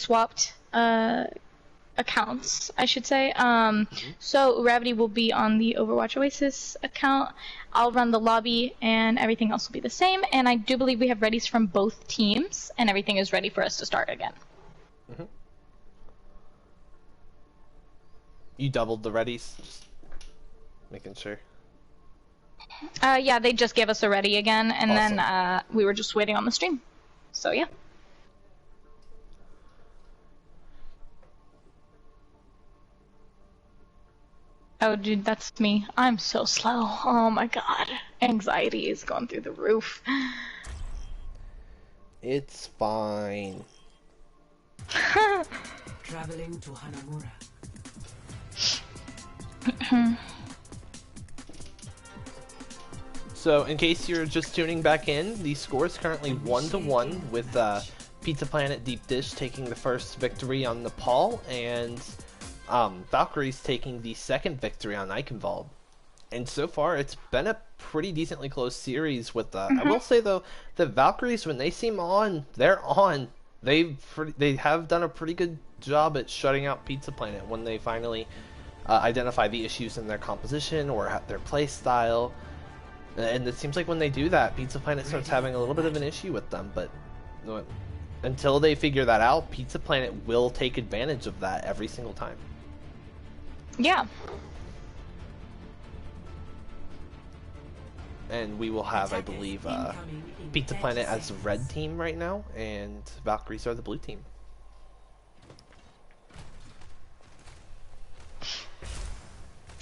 swapped accounts, I should say. So Gravity will be on the Overwatch Oasis account. I'll run the lobby, and everything else will be the same. And I do believe we have readies from both teams, and everything is ready for us to start again. You doubled the readies? Just making sure. Yeah, they just gave us a ready again, and Awesome. then we were just waiting on the stream. So yeah. Oh, dude, that's me. I'm so slow. Oh my god. Anxiety is going through the roof. It's fine. Traveling to Hanamura. So, in case you're just tuning back in, the score is currently 1-1 with Pizza Planet Deep Dish taking the first victory on Nepal, and Valkyries taking the second victory on Eichenwald. And so far, it's been a pretty decently close series with, I will say though, the Valkyries, when they seem on, they're on. They have done a pretty good job at shutting out Pizza Planet when they finally identify the issues in their composition or their play style. And it seems like when they do that, Pizza Planet starts having a little bit of an issue with them, but until they figure that out, Pizza Planet will take advantage of that every single time. Yeah. And we will have, I believe, Pizza Planet as the red team right now, and Valkyries are the blue team.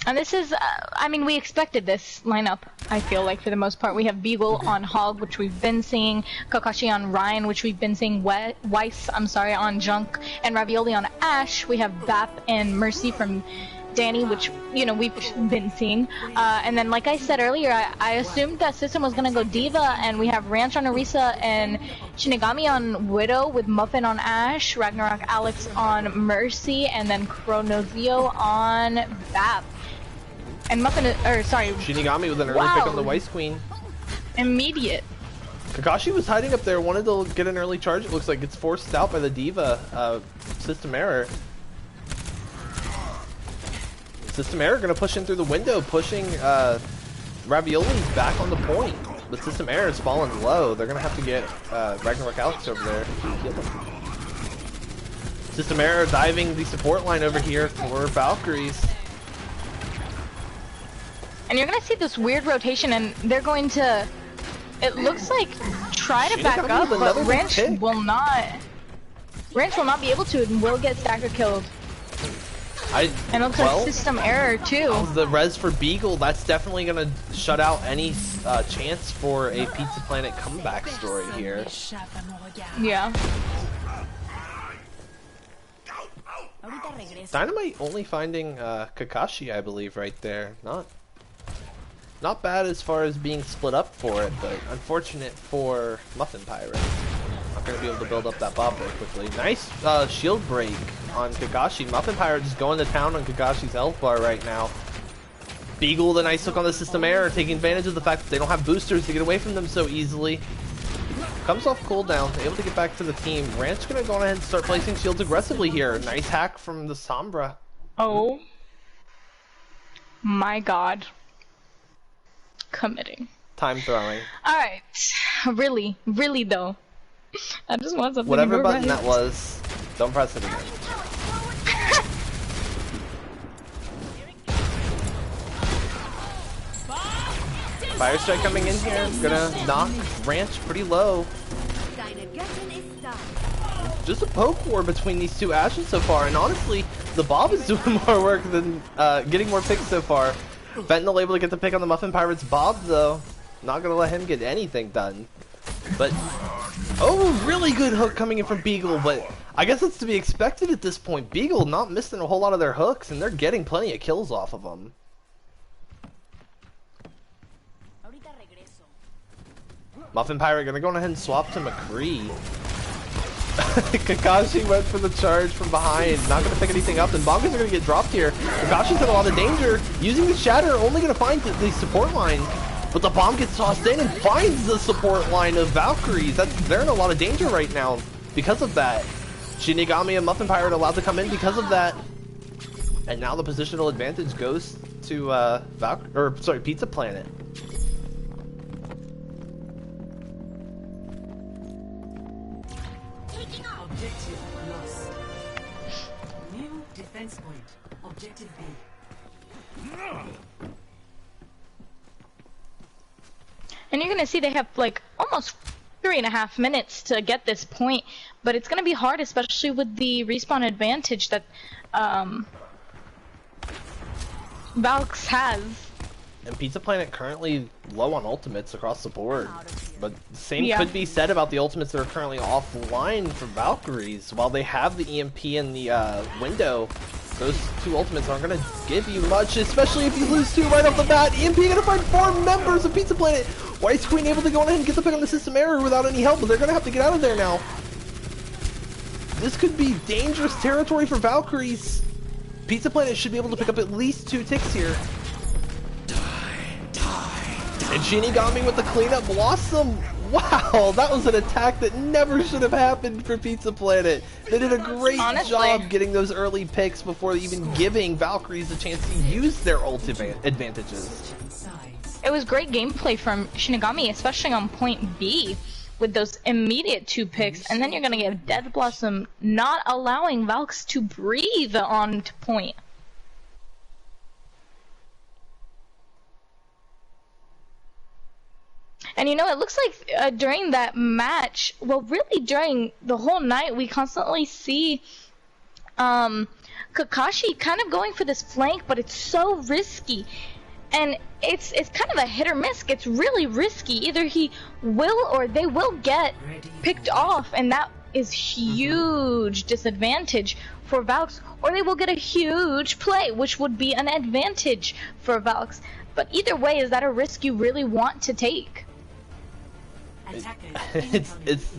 And this is, I mean, we expected this lineup, I feel like, for the most part. We have Beagle on Hog, which we've been seeing, Kakashi on Ryan, which we've been seeing, Weiss, on Junk, and Ravioli on Ash. We have Bap and Mercy from Danny, which, you know, we've been seeing. And then, like I said earlier, I assumed that system was going to go Diva, and we have Ranch on Orisa and Shinigami on Widow with Muffin on Ash, Ragnarok Alex on Mercy, and then Chronozio on Bap. And Muffin, Shinigami with an early pick on the Weiss Queen. Immediate. Kakashi was hiding up there, wanted to get an early charge. It looks like it's forced out by the Diva. System error. System error gonna push in through the window, pushing Ravioli back on the point. But System error has fallen low. They're gonna have to get Ragnarok Alex over there. System error diving the support line over here for Valkyries. And you're gonna see this weird rotation, and they're going to, it looks like, try to back up, but Ranch will not. Ranch will not be able to, and will get Stacker killed. And it looks like system error too. The res for Beagle, that's definitely gonna shut out any chance for a Pizza Planet comeback story here. Yeah. Dynamite only finding Kakashi, I believe, right there. Not bad as far as being split up for it, but unfortunate for Muffin Pirate. Not going to be able to build up that Bob very quickly. Nice shield break on Kakashi. Muffin Pirate just going to town on Kakashi's health bar right now. Beagle with a nice hook on the system error, taking advantage of the fact that they don't have boosters to get away from them so easily. Comes off cooldown, able to get back to the team. Ranch going to go ahead and start placing shields aggressively here. Nice hack from the Sombra. Oh my god. Committing. Time throwing. Alright. Really though. I just want something. Whatever button that was, don't press it again. Fire strike coming in here, gonna knock Ranch pretty low. Just a poke war between these two Ashes so far, and honestly, the Bob is doing more work than getting more picks so far. Fentanyl able to get the pick on the Muffin Pirate's Bob though. Not gonna let him get anything done. But, oh, really good hook coming in from Beagle, but I guess it's to be expected at this point. Beagle not missing a whole lot of their hooks, and they're getting plenty of kills off of them. Muffin Pirate gonna go ahead and swap to McCree. Kakashi went for the charge from behind, not gonna pick anything up, and Bongas are gonna get dropped here. Kakashi's in a lot of danger, using the shatter, only gonna find the support line. But the bomb gets tossed in and finds the support line of Valkyries. They're in a lot of danger right now because of that. Shinigami and Muffin Pirate allowed to come in because of that. And now the positional advantage goes to Pizza Planet. Objective lost. New defense point. Objective B. And you're gonna see they have like almost 3.5 minutes to get this point, but it's gonna be hard, especially with the respawn advantage that Valks has. And Pizza Planet currently low on ultimates across the board. But the same could be said about the ultimates that are currently offline for Valkyries. While they have the EMP in the window, those two ultimates aren't going to give you much, especially if you lose two right off the bat. EMP going to find 4 members of Pizza Planet. White Queen able to go ahead and get the pick on the system error without any help, but they're going to have to get out of there now. This could be dangerous territory for Valkyries. Pizza Planet should be able to pick up at least 2 ticks here. And Shinigami with the cleanup Blossom. Wow, that was an attack that never should have happened for Pizza Planet. They did a great job getting those early picks before even giving Valkyries a chance to use their ultimate advantages. It was great gameplay from Shinigami, especially on point B, with those immediate 2 picks, and then you're gonna get Dead Blossom not allowing Valks to breathe on to point. And you know, it looks like during that match, well, really during the whole night, we constantly see Kakashi kind of going for this flank, but it's so risky. And it's kind of a hit or miss. It's really risky. Either he will or they will get picked off, and that is huge disadvantage for Valks, or they will get a huge play, which would be an advantage for Valks. But either way, is that a risk you really want to take? It's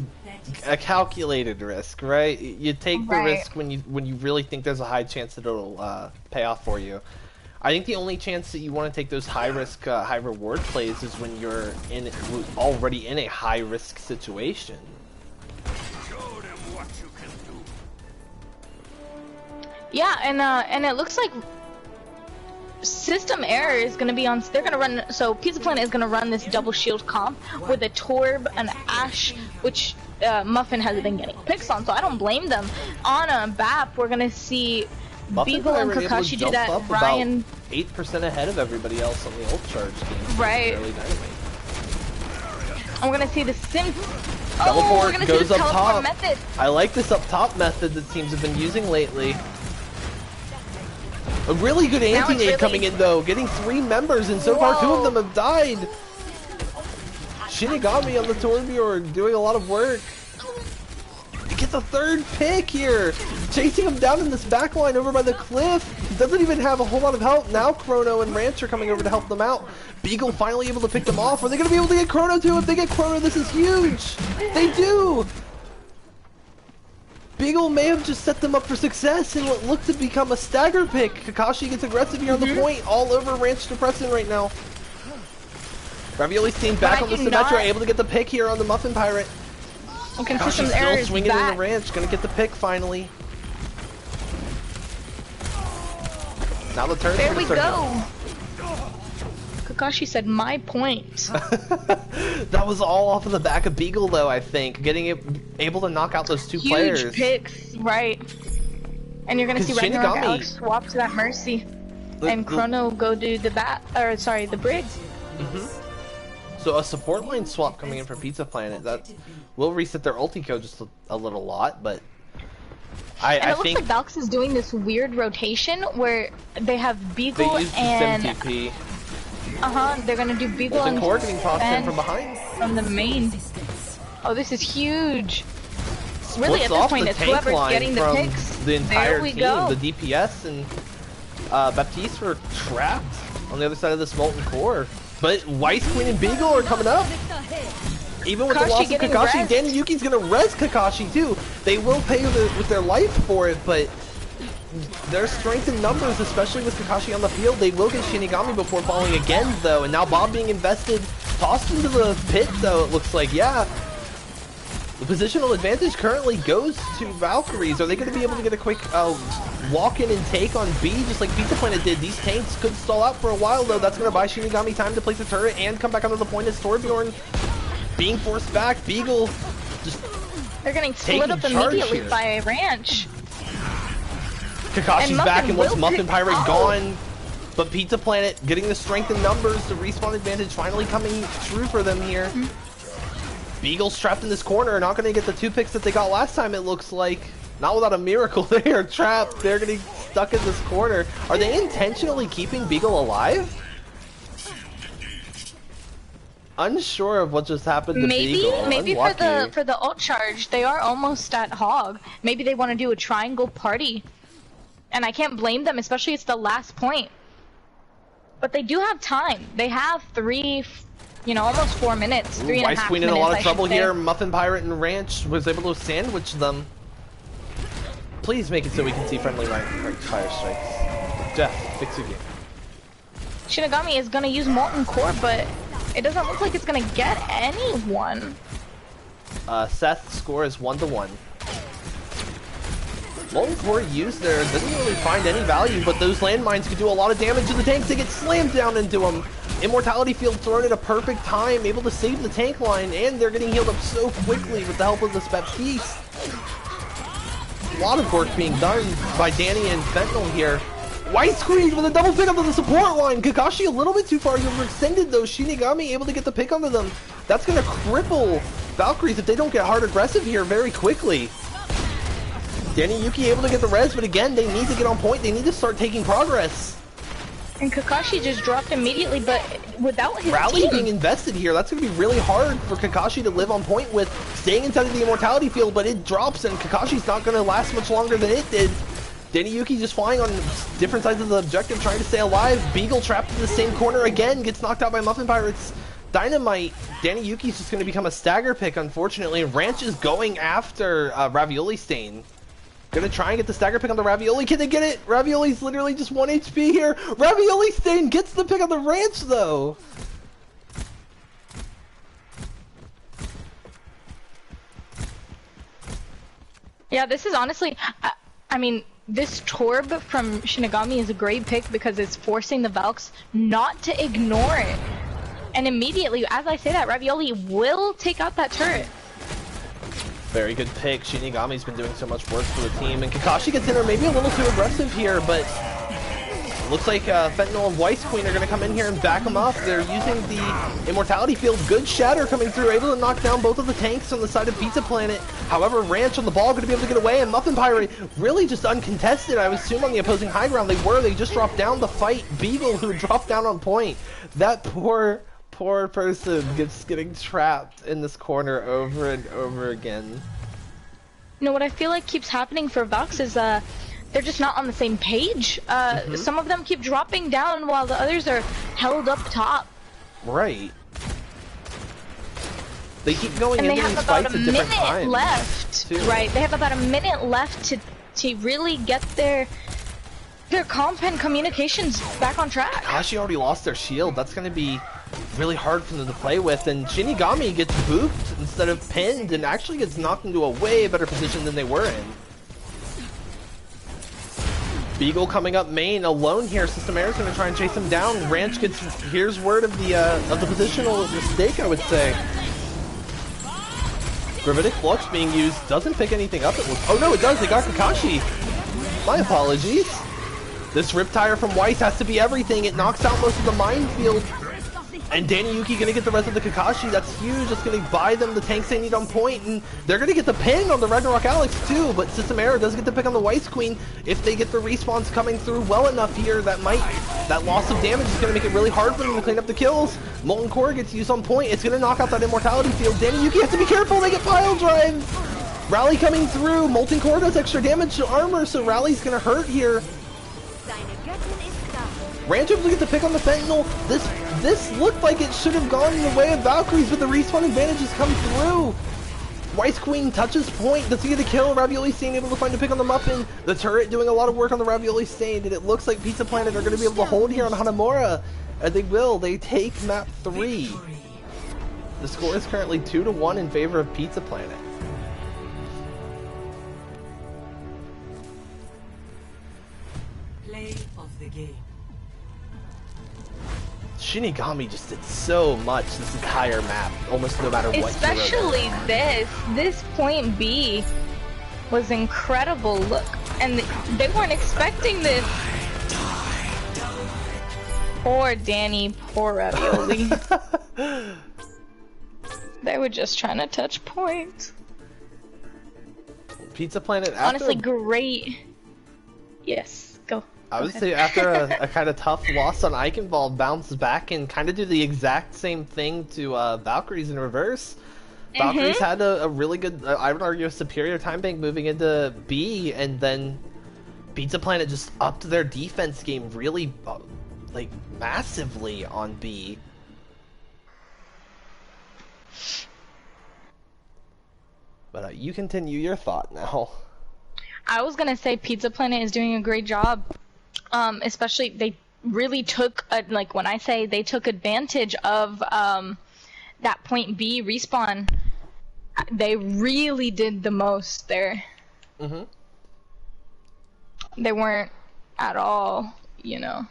a calculated risk, right? You take the risk when you really think there's a high chance that it'll pay off for you. I think the only chance that you want to take those high risk, high reward plays is when you're already in a high risk situation. Show them what you can do. Yeah, and it looks like system error is going to be on. They're going to run. So Pizza Planet is going to run this double shield comp with a Torb, an Ash, which Muffin has been getting picks on. So I don't blame them. On a BAP, we're going to see Muffin Beagle and Kakashi do that. Ryan 8% ahead of everybody else on the ult charge game. Right. I'm going to see the sim. Teleport we're goes see the up top. Method. I like this up top method that teams have been using lately. A really good anti-nade coming in though, getting 3 members, and so far 2 of them have died. Shinigami on the Torbjorn doing a lot of work. He gets a 3rd pick here, chasing him down in this backline over by the cliff. Doesn't even have a whole lot of help. Now Chrono and Ranch are coming over to help them out. Beagle finally able to pick them off. Are they going to be able to get Chrono too? If they get Chrono, this is huge. They do. Beagle may have just set them up for success in what looked to become a stagger pick. Kakashi gets aggressive here on the point, all over Ranch Depressant right now. Ravioli's team back on the Symmetra, able to get the pick here on the Muffin Pirate. Kakashi's still swinging in the Ranch, gonna get the pick finally. Now the turn. There we go. Kakashi said, "My point." That was all off of the back of Beagle, though. I think able to knock out those 2 players. Huge picks, right? And you're gonna see Ragnarok Alex swap to that Mercy, and Chrono go do the the brig. So a support line swap coming in for Pizza Planet that will reset their ulti code just a little lot, but I it think looks like Valks is doing this weird rotation where they have Beagle and SimTP. they're gonna do Beagle and Core getting tossed in from behind from the main. Oh, this is huge. Really, Splits at this off point, the it's tank whoever's line getting the from picks. the entire There we team. go. The DPS and Baptiste were trapped on the other side of this molten core. But Weiss, Queen, and Beagle are coming up. Even with the loss of Kakashi, Dan and Yuki's gonna res Kakashi too. They will pay with their life for it, but their strength in numbers, especially with Kakashi on the field, they will get Shinigami before falling again though. And now Bob being invested, tossed into the pit though, it looks like, yeah. The positional advantage currently goes to Valkyries. Are they going to be able to get a quick walk-in and take on B, just like Pizza Planet did? These tanks could stall out for a while, though. That's going to buy Shinigami time to place a turret and come back onto the point as Torbjorn being forced back. Beagle just They're getting split up immediately by a ranch. Kakashi's back and wants Muffin Pirate oh. gone. But Pizza Planet getting the strength in numbers, the respawn advantage finally coming true for them here. Beagle's trapped in this corner, not going to get the 2 picks that they got last time, it looks like. Not without a miracle, they are trapped. They're getting stuck in this corner. Are they intentionally keeping Beagle alive? Unsure of what just happened to Beagle. Maybe for the ult charge, they are almost at Hog. Maybe they want to do a triangle party. And I can't blame them, especially it's the last point. But they do have time. They have almost 4 minutes, 3.5 minutes. Ice Queen in a lot of trouble here. Muffin Pirate and Ranch was able to sandwich them. Please make it so we can see friendly fire strikes. Jeff, fix your game. Shinigami is gonna use Molten Core, but it doesn't look like it's gonna get anyone. Seth's score is 1-1. Molten Core used there doesn't really find any value, but those landmines could do a lot of damage to the tanks. They get slammed down into them. Immortality Field thrown at a perfect time, able to save the tank line, and they're getting healed up so quickly with the help of this Baptiste. A lot of work being done by Danny and Fentanyl here. White Screen with a double pick onto the support line. Kakashi a little bit too far overextended though. Shinigami able to get the pick onto them. That's going to cripple Valkyries if they don't get hard aggressive here very quickly. Danny Yuki able to get the res, but again, they need to get on point. They need to start taking progress. And Kakashi just dropped immediately, but without his Rally team. being invested here, that's going to be really hard for Kakashi to live on point with, staying inside of the Immortality Field, but it drops, and Kakashi's not going to last much longer than it did. Danny Yuki just flying on different sides of the objective, trying to stay alive. Beagle trapped in the same corner again, gets knocked out by Muffin Pirates. Dynamite. Danny Yuki's just going to become a stagger pick, unfortunately. Ranch is going after Ravioli Stain. Gonna try and get the stagger pick on the Ravioli. Can they get it? Ravioli's literally just 1 HP here. Ravioli Stain gets the pick on the Ranch, though. Yeah, this is honestly, I mean, this Torb from Shinigami is a great pick because it's forcing the Valks not to ignore it. And immediately, as I say that, Ravioli will take out that turret. Very good pick. Shinigami's been doing so much work for the team, and Kakashi gets in there maybe a little too aggressive here, but looks like Fentanyl and Weiss Queen are going to come in here and back them up. They're using the Immortality Field. Good shatter coming through, able to knock down both of the tanks on the side of Pizza Planet. However, Ranch on the ball going to be able to get away, and Muffin Pirate really just uncontested. I would assume on the opposing high ground they just dropped down the fight. Beagle, who dropped down on point. That poor person getting trapped in this corner over and over again. You know what I feel like keeps happening for Valks is they're just not on the same page. Some of them keep dropping down while the others are held up top. Right. They keep going and into they these have about fights a at different minute times. left. Too. Right, they have about a minute left to really get their comp and communications back on track. Kakashi already lost their shield. That's going to be really hard for them to play with, and Shinigami gets booped instead of pinned and actually gets knocked into a way better position than they were in. Beagle coming up main alone here. System Air is going to try and chase him down. Ranch here's word of the positional mistake, I would say. Gravitic Flux being used, doesn't pick anything up. Oh no, it does. They got Kakashi. My apologies. This Riptire from Weiss has to be everything. It knocks out most of the minefield. And Danny Yuki gonna get the rest of the Kakashi. That's huge. It's gonna buy them the tanks they need on point, and they're gonna get the pin on the Ragnarok Alex too. But System Error does get the pick on the Weiss Queen. If they get the respawns coming through well enough here, that loss of damage is gonna make it really hard for them to clean up the kills. Molten Core gets used on point. It's gonna knock out that Immortality Field. Danny Yuki has to be careful. They get pile drives. Rally coming through. Molten Core does extra damage to armor, so Rally's gonna hurt here. Ranch able to get the pick on the Fentanyl. This looked like it should have gone in the way of Valkyries, but the respawn advantage has come through. Weiss Queen touches point. Does he get a kill? Ravioli Stain able to find a pick on the Muffin. The turret doing a lot of work on the Ravioli Stain, and it looks like Pizza Planet are going to be able to hold here on Hanamura. And they will. They take map 3. The score is currently 2-1 in favor of Pizza Planet. Play of the game. Shinigami just did so much this entire map, almost no matter what hero Especially this point B was incredible. Look, and they weren't expecting this. Poor Danny, poor Ravioli. They were just trying to touch points. Pizza Planet, after Honestly, great. Yes, go. I would ahead. say after a kind of tough loss on Eichenwald, bounced back and kind of do the exact same thing to Valkyries in reverse. Valkyries had a really good, I would argue, a superior time bank moving into B, and then Pizza Planet just upped their defense game really, like, massively on B. But you continue your thought now. I was gonna say Pizza Planet is doing a great job. Especially they really took like when I say they took advantage of that point B respawn. They really did the most there. They weren't at all, you know.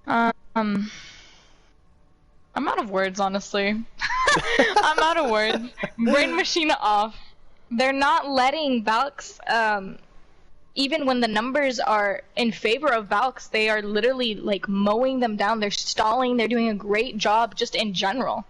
I'm out of words, honestly. I'm out of words. Brain machine off. They're not letting Valks, even when the numbers are in favor of Valks, they are literally like mowing them down. They're stalling. They're doing a great job just in general.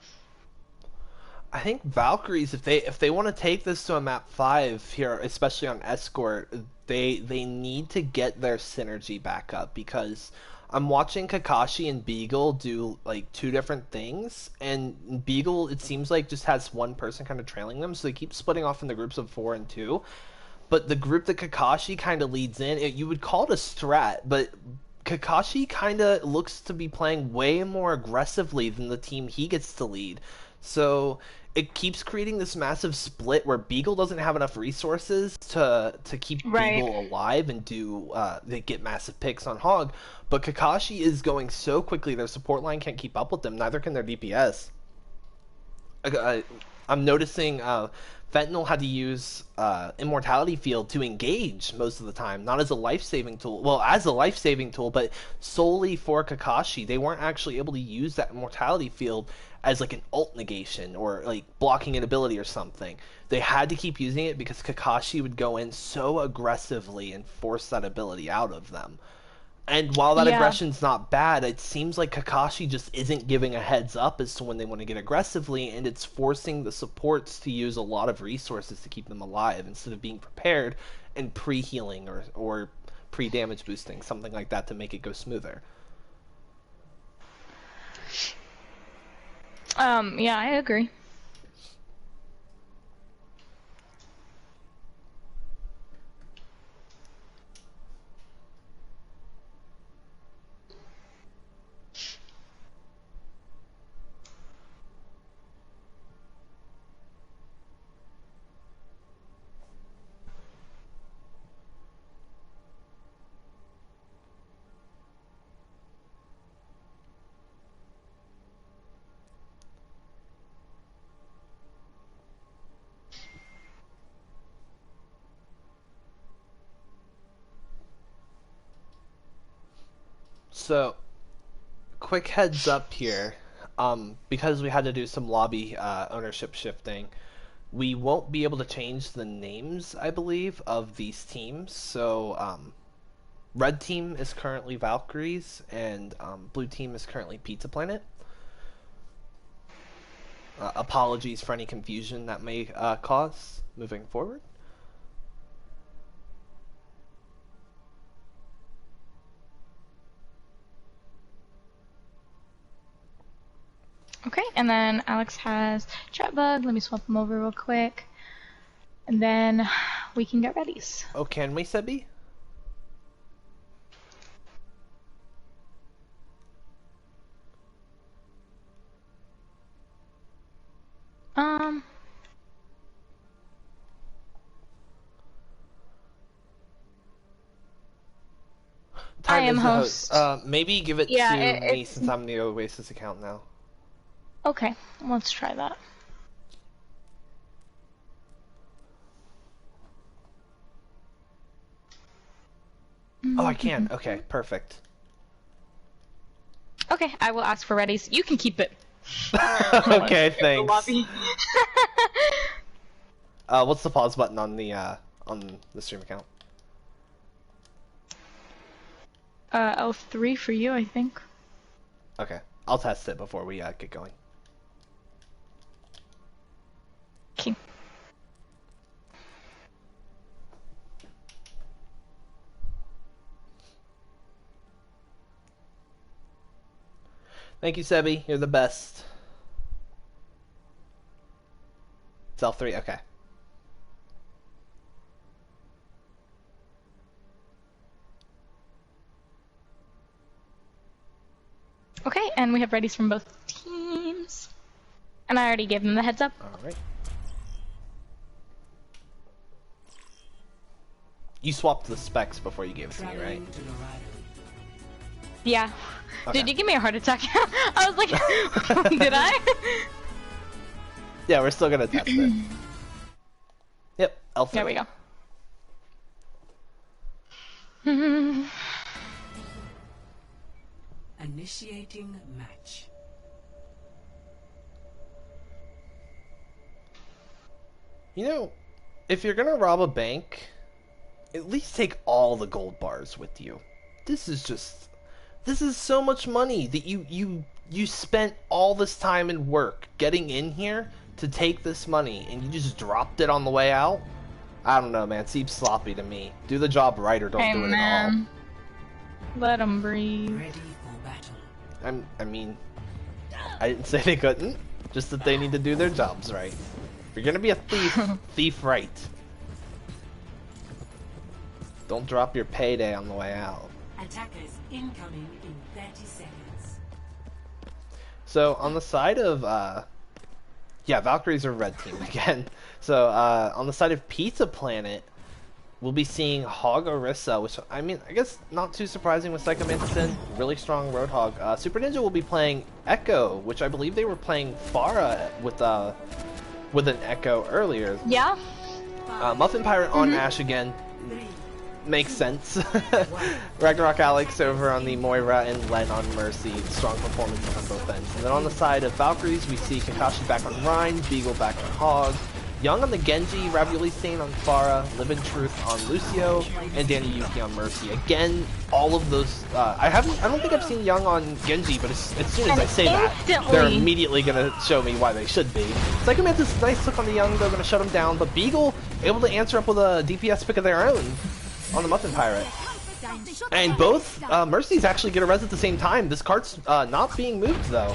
I think Valkyries, if they want to take this to a map 5 here, especially on Escort, they need to get their synergy back up, because I'm watching Kakashi and Beagle do like two different things, and Beagle, it seems like, just has one person kind of trailing them, so they keep splitting off in the groups of 4 and 2. But the group that Kakashi kind of leads in, you would call it a strat, but Kakashi kind of looks to be playing way more aggressively than the team he gets to lead. So it keeps creating this massive split where Beagle doesn't have enough resources to keep Beagle alive and they get massive picks on Hog. But Kakashi is going so quickly, their support line can't keep up with them, neither can their DPS. I'm noticing Fentanyl had to use Immortality Field to engage most of the time, not as a life-saving tool. Well, as a life-saving tool, but solely for Kakashi. They weren't actually able to use that Immortality Field as like an ult negation or like blocking an ability or something. They had to keep using it because Kakashi would go in so aggressively and force that ability out of them. And while that aggression's not bad, it seems like Kakashi just isn't giving a heads up as to when they want to get aggressively, and it's forcing the supports to use a lot of resources to keep them alive instead of being prepared and pre-healing or pre-damage boosting, something like that to make it go smoother. Yeah, I agree. So, quick heads up here, because we had to do some lobby ownership shifting, we won't be able to change the names, I believe, of these teams. So, red team is currently Valkyries, and blue team is currently Pizza Planet. Apologies for any confusion that may cause moving forward. Okay, and then Alex has chat bug. Let me swap them over real quick. And then we can get ready. Oh, can we, Sebi? I am host. Maybe give it to me since I'm the Oasis account now. Okay, let's try that. Oh, I can. Okay, perfect. Okay, I will ask for readies. You can keep it. Okay, thanks. Lobby. What's the pause button on the stream account? L3 for you, I think. Okay, I'll test it before we get going. Okay. Thank you, Sebi. You're the best. It's L3. Okay. Okay, and we have readies from both teams. And I already gave them the heads up. Alright. You swapped the specs before you gave it to me, right? Yeah. Okay. Did you give me a heart attack? I was like, did I? Yeah, we're still gonna test it. Yep, L3. There we go. Initiating match. You know, if you're gonna rob a bank, at least take all the gold bars with you. This is so much money that you spent all this time and work getting in here to take this money, and you just dropped it on the way out. I don't know, man. Seems sloppy to me. Do the job right or don't do it at all. Let them breathe. Ready for battle. I mean, I didn't say they couldn't. Just that they need to do their jobs right. If you're gonna be a thief, thief right. Don't drop your payday on the way out. Attackers incoming in 30 seconds. So on the side of yeah, Valkyries are red team again. So on the side of Pizza Planet, we'll be seeing Hog Orisa, which I mean, I guess not too surprising with Psycho Mantis in. Really strong Roadhog. Super Ninja will be playing Echo, which I believe they were playing Pharah with an Echo earlier. Yeah. Muffin Pirate on Ash again. Makes sense. Ragnarok Alex over on the Moira and Len on Mercy. Strong performances on both ends. And then on the side of Valkyries, we see Kakashi back on Rhine, Beagle back on Hog, Young on the Genji, Ravioli Stain on Pharah, Live in Truth on Lucio, and Danny Yuki on Mercy. Again, all of those. I don't think I've seen Young on Genji, but as soon as I say that, they're immediately gonna show me why they should be. Psycho Mantis, nice look on the Young. They're gonna shut him down, but Beagle able to answer up with a DPS pick of their own on the Muffin Pirate. And both Mercies actually get a res at the same time. This card's not being moved though.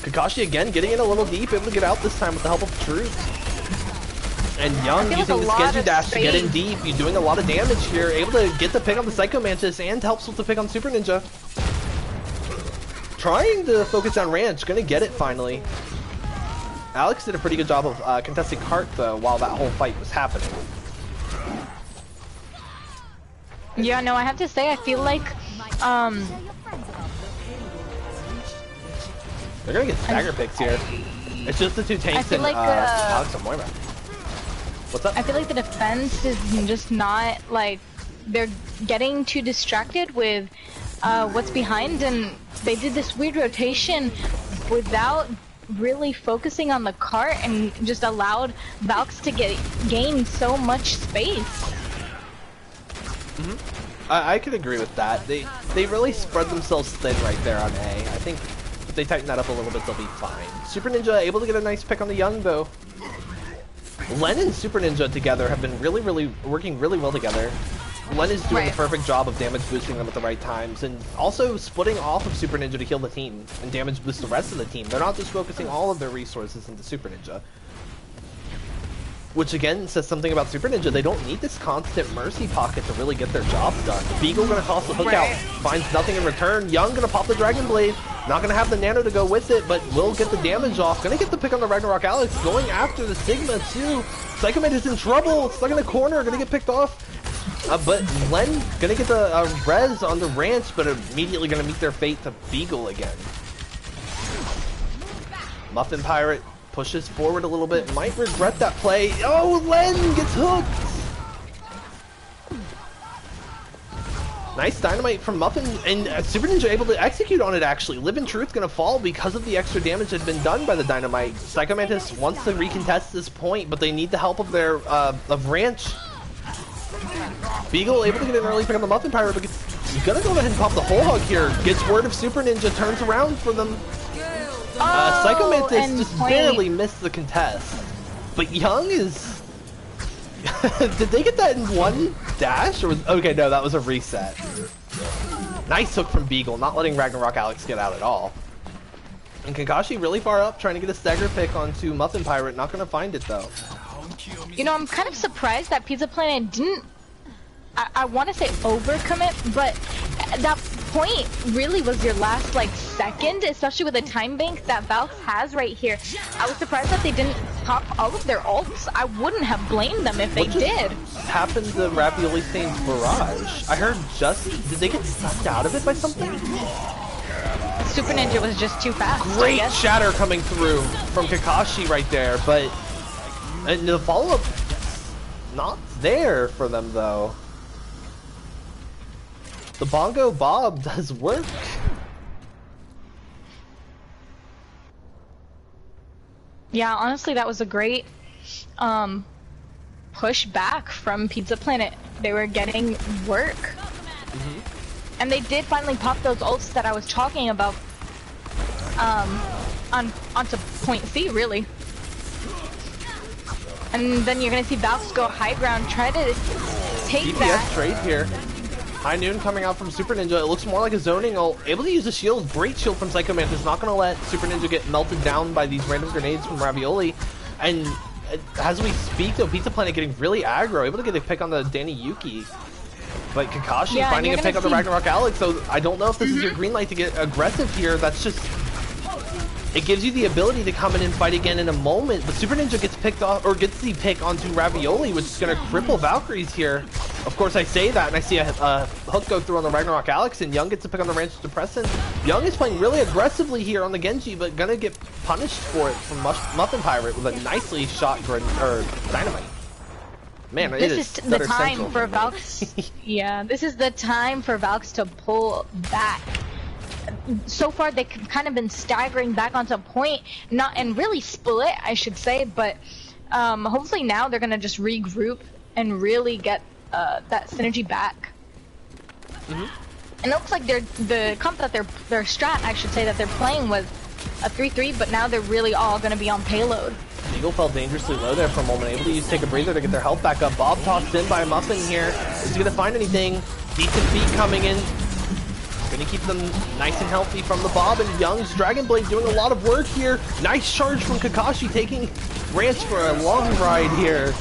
Kakashi again getting in a little deep, able to get out this time with the help of Truth. And Young using the Genji dash to get in deep. You're doing a lot of damage here. Able to get the pick on the Psycho Mantis and helps with the pick on Super Ninja. Trying to focus on Ranch, gonna get it finally. Alex did a pretty good job of contesting Cart though while that whole fight was happening. Yeah, no, I have to say, I feel like, they're gonna get stagger picks here. It's just the two tanks and like, Alex and Moira. What's up? I feel like the defense is just not, like, they're getting too distracted with what's behind, and they did this weird rotation without really focusing on the cart and just allowed Valks to gain so much space. I could agree with that. They really spread themselves thin right there on A. I think if they tighten that up a little bit, they'll be fine. Super Ninja able to get a nice pick on the Young though. Len and Super Ninja together have been really working really well together. Len is doing the perfect job of damage boosting them at the right times, and also splitting off of Super Ninja to heal the team and damage boost the rest of the team. They're not just focusing all of their resources into Super Ninja. Which again says something about Super Ninja. They don't need this constant Mercy pocket to really get their job done. Beagle gonna toss the hook out, finds nothing in return. Young gonna pop the Dragon Blade. Not gonna have the Nano to go with it, but will get the damage off. Gonna get the pick on the Ragnarok Alex, going after the Sigma too. Psycho Man is in trouble, stuck in the corner, gonna get picked off. But Len gonna get the res on the Ranch, but immediately gonna meet their fate to Beagle again. Muffin Pirate pushes forward a little bit, might regret that play. Oh, Len gets hooked! Nice dynamite from Muffin, and Super Ninja able to execute on it actually. Live in Truth gonna fall because of the extra damage that had been done by the dynamite. Psycho Mantis wants to recontest this point, but they need the help of their of Ranch. Beagle able to get an early pick on the Muffin Pirate, but he's gonna go ahead and pop the whole hog here. Gets word of Super Ninja, turns around for them. Psycho Mantis just barely missed the contest. But Young is... Did they get that in one dash? Or was... Okay, no, that was a reset. Nice hook from Beagle, not letting Ragnarok Alex get out at all. And Kakashi really far up, trying to get a stagger pick onto Muffin Pirate. Not going to find it, though. You know, I'm kind of surprised that Pizza Planet didn't... I want to say overcommit, but that point really was your last, like, second, especially with the time bank that Valks has right here. I was surprised that they didn't pop all of their ults. I wouldn't have blamed them if they did. Happened to Ravioli Stain's Barrage? I heard did they get sucked out of it by something? Super Ninja was just too fast. Great shatter coming through from Kakashi right there, but the follow-up not there for them, though. The Bongo Bob does work. Yeah, honestly, that was a great push back from Pizza Planet. They were getting work. And they did finally pop those ults that I was talking about onto point C, really. And then you're going to see Valks go high ground, try to take DPS that. trade here. High Noon coming out from Super Ninja. It looks more like a zoning ult. Able to use a shield. Great shield from Psycho Mantis. Not going to let Super Ninja get melted down by these random grenades from Ravioli. And as we speak, though, Pizza Planet getting really aggro. Able to get a pick on the Danny Yuki. But Kakashi finding a pick on the Ragnarok Alex. So I don't know if this is your green light to get aggressive here. That's just... It gives you the ability to come in and fight again in a moment. But Super Ninja gets picked off, or gets the pick onto Ravioli, which is going to cripple Valkyries here. Of course, I say that, and I see a hook go through on the Ragnarok Alex, and Young gets a pick on the Ranch Depressant. Young is playing really aggressively here on the Genji, but going to get punished for it from Muffin Pirate with a nicely shot dynamite. Man, this is the time for Valks. Yeah, this is the time for Valks to pull back. So far, they've kind of been staggering back onto a point, and really split, I should say. But hopefully now they're gonna just regroup and really get that synergy back. And it looks like the comp that their strat, I should say, that they're playing was a 3-3, but now they're really all gonna be on payload. Eagle fell dangerously low there for a moment, able to take a breather to get their health back up. Bob tossed in by Muffin here. Is he gonna find anything? Decent feet coming in. Gonna keep them nice and healthy from the Bob, and Young's Dragon Blade doing a lot of work here. Nice charge from Kakashi, taking Ranch for a long ride here.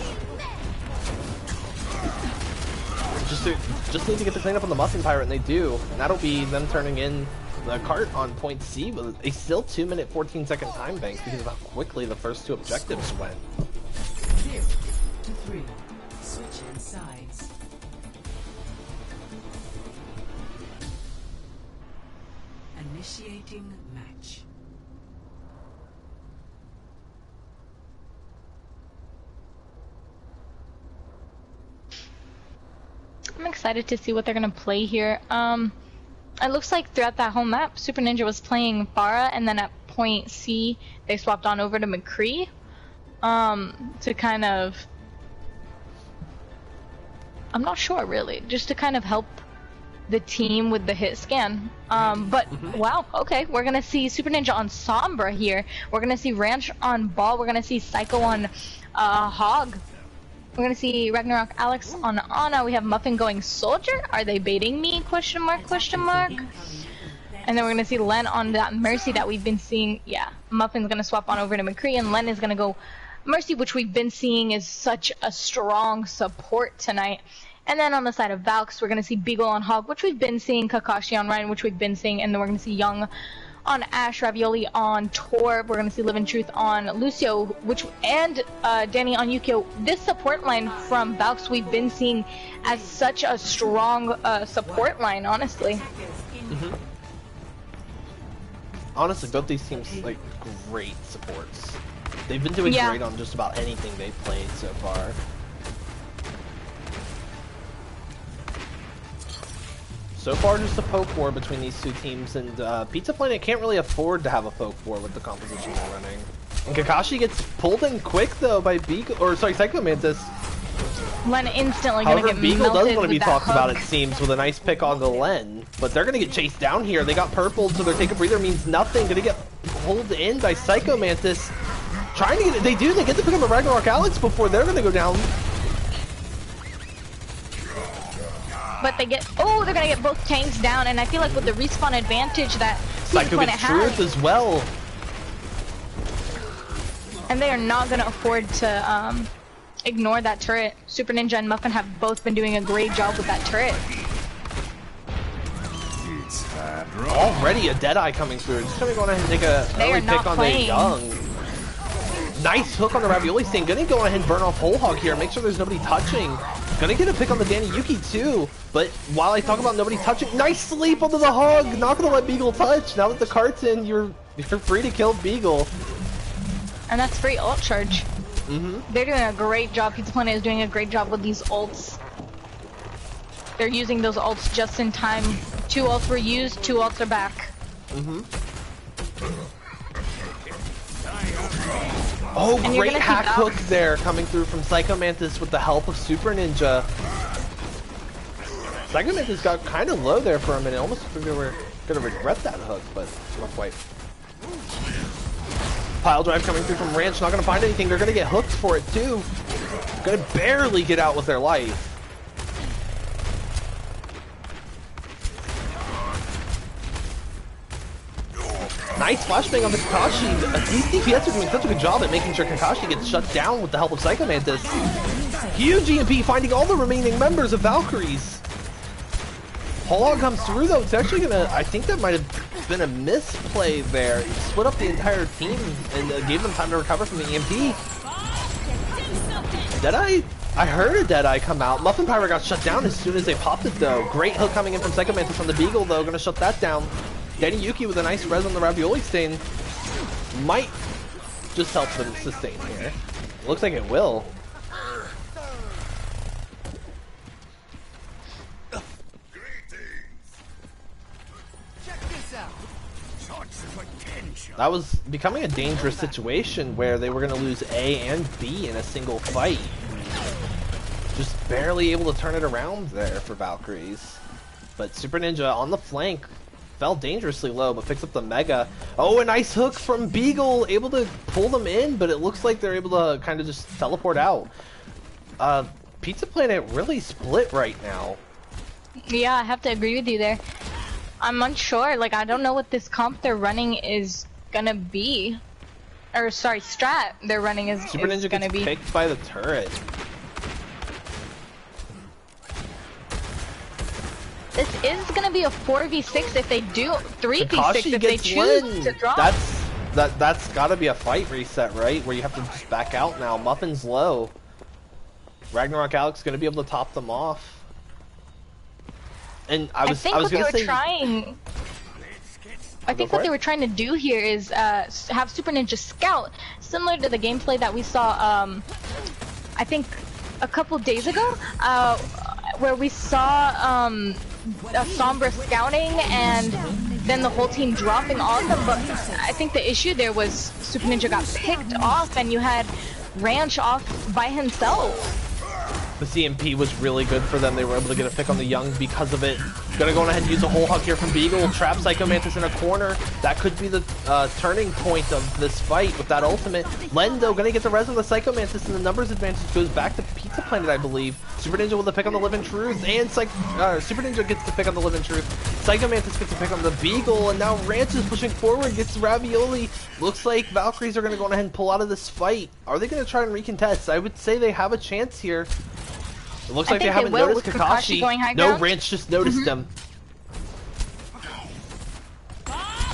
Just need to get the cleanup on the Muffin Pirate, and they do. And that'll be them turning in the cart on point C with a still 2-minute 14-second time bank because of how quickly the first two objectives went. Clear to 3. Switching sides. Initiating match. I'm excited to see what they're gonna play here. It looks like throughout that whole map, Super Ninja was playing Pharah, and then at point C, they swapped on over to McCree to kind of... I'm not sure, really. Just to kind of help the team with the hit scan. But, wow, okay. We're going to see Super Ninja on Sombra here. We're going to see Ranch on Ball. We're going to see Psycho on Hog. We're going to see Ragnarok Alex on Ana. We have Muffin going Soldier. Are they baiting me? Question mark, question mark. And then we're going to see Len on that Mercy that we've been seeing. Yeah, Muffin's going to swap on over to McCree, and Len is going to go Mercy, which we've been seeing is such a strong support tonight. And then on the side of Valks, we're going to see Beagle on Hog, which we've been seeing, Kakashi on Ryan, which we've been seeing, and then we're going to see Young on Ash, Ravioli on Tor. We're going to see Live in Truth on Lucio, and Danny on Yukio. This support line from Valks we've been seeing as such a strong support line, honestly. Honestly, both these teams, like, great supports. They've been doing great on just about anything they've played so far. So far, just a poke war between these two teams, and Pizza Planet can't really afford to have a poke war with the composition they're running. And Kakashi gets pulled in quick though by Beagle, or sorry, Psycho Mantis. Len instantly gonna However, get Beagle does melted want to be with that talked about, hook. it seems, with a nice pick onto Len. But they're gonna get chased down here. They got purpled, so their take a breather means nothing. Gonna get pulled in by Psycho Mantis. Trying to get it. They get to pick up the Ragnarok Alex before they're gonna go down. But they get, they're gonna get both tanks down, and I feel like with the respawn advantage that Psycho Planet gets Truth has, as well. and they are not gonna afford to ignore that turret. Super Ninja and Muffin have both been doing a great job with that turret. Already a Deadeye coming through. Just gonna go ahead and take a early pick on the Young. Nice hook on the Ravioli Stain. Gonna go ahead and burn off Whole Hog here. Make sure there's nobody touching. Gonna get a pick on the Danny Yuki too. But while I talk about nobody touching, nice sleep onto the Hog. Not gonna let Beagle touch. Now that the cart's in, you're free to kill Beagle. And that's free ult charge. Mm-hmm. They're doing a great job. Pizza Planet is doing a great job with these ults. They're using those ults just in time. 2 ults were used, 2 ults are back. Mm-hmm. Oh, And great hack hook there coming through from Psycho Mantis with the help of Super Ninja. Psycho Mantis got kind of low there for a minute. Almost think they were gonna regret that hook, but not quite. Pile drive coming through from Ranch, not gonna find anything. They're gonna get hooked for it too. Gonna barely get out with their life. Nice flashbang on the Kakashi. These DPS are doing such a good job at making sure Kakashi gets shut down with the help of Psycho Mantis. Huge EMP finding all the remaining members of Valkyries. Holog comes through though. It's actually gonna, I think that might have been a misplay there. He split up the entire team and gave them time to recover from the EMP. Deadeye? I heard a Deadeye come out. Muffin Pyro got shut down as soon as they popped it though. Great hook coming in from Psycho Mantis on the Beagle though. Gonna shut that down. Danny Yuki with a nice res on the Ravioli Stain might just help them sustain here. Looks like it will. That was becoming a dangerous situation where they were going to lose A and B in a single fight. Just barely able to turn it around there for Valkyries. But Super Ninja on the flank fell dangerously low, but picks up the Mega. Oh, a nice hook from Beagle, able to pull them in, but it looks like they're able to kind of just teleport out. Pizza Planet really split right now. Yeah, I have to agree with you there. I'm unsure, like I don't know what this comp they're running is gonna be. Or sorry, strat they're running is Super Ninja gonna gets be. picked by the turret. This is gonna be a 4v6 if they do 3v6 Kakashi if they gets choose Lin. to drop. That's gotta be a fight reset, right? Where you have to just back out now. Muffin's low. Ragnarok Alex gonna be able to top them off. And I think what they were trying to do here is have Super Ninja scout, similar to the gameplay that we saw I think a couple days ago, where we saw a Sombra scouting and then the whole team dropping on them, but I think the issue there was Super Ninja got picked off and you had Ranch off by himself. The CMP was really good for them. They were able to get a pick on the Young because of it. Gonna go ahead and use a whole hug here from Beagle. Trap Psycho Mantis in a corner. That could be the turning point of this fight with that ultimate. Lendo gonna get the res on the Psycho Mantis, and the numbers advantage goes back to Pizza Planet, I believe. Super Ninja with a pick on the Living Truth, and Super Ninja gets the pick on the Living Truth. Psycho Mantis gets the pick on the Beagle, and now Ranch is pushing forward, gets Ravioli. Looks like Valkyries are gonna go ahead and pull out of this fight. Are they gonna try and recontest? I would say they have a chance here. It looks like they haven't noticed Kakashi. No, Ranch just noticed him.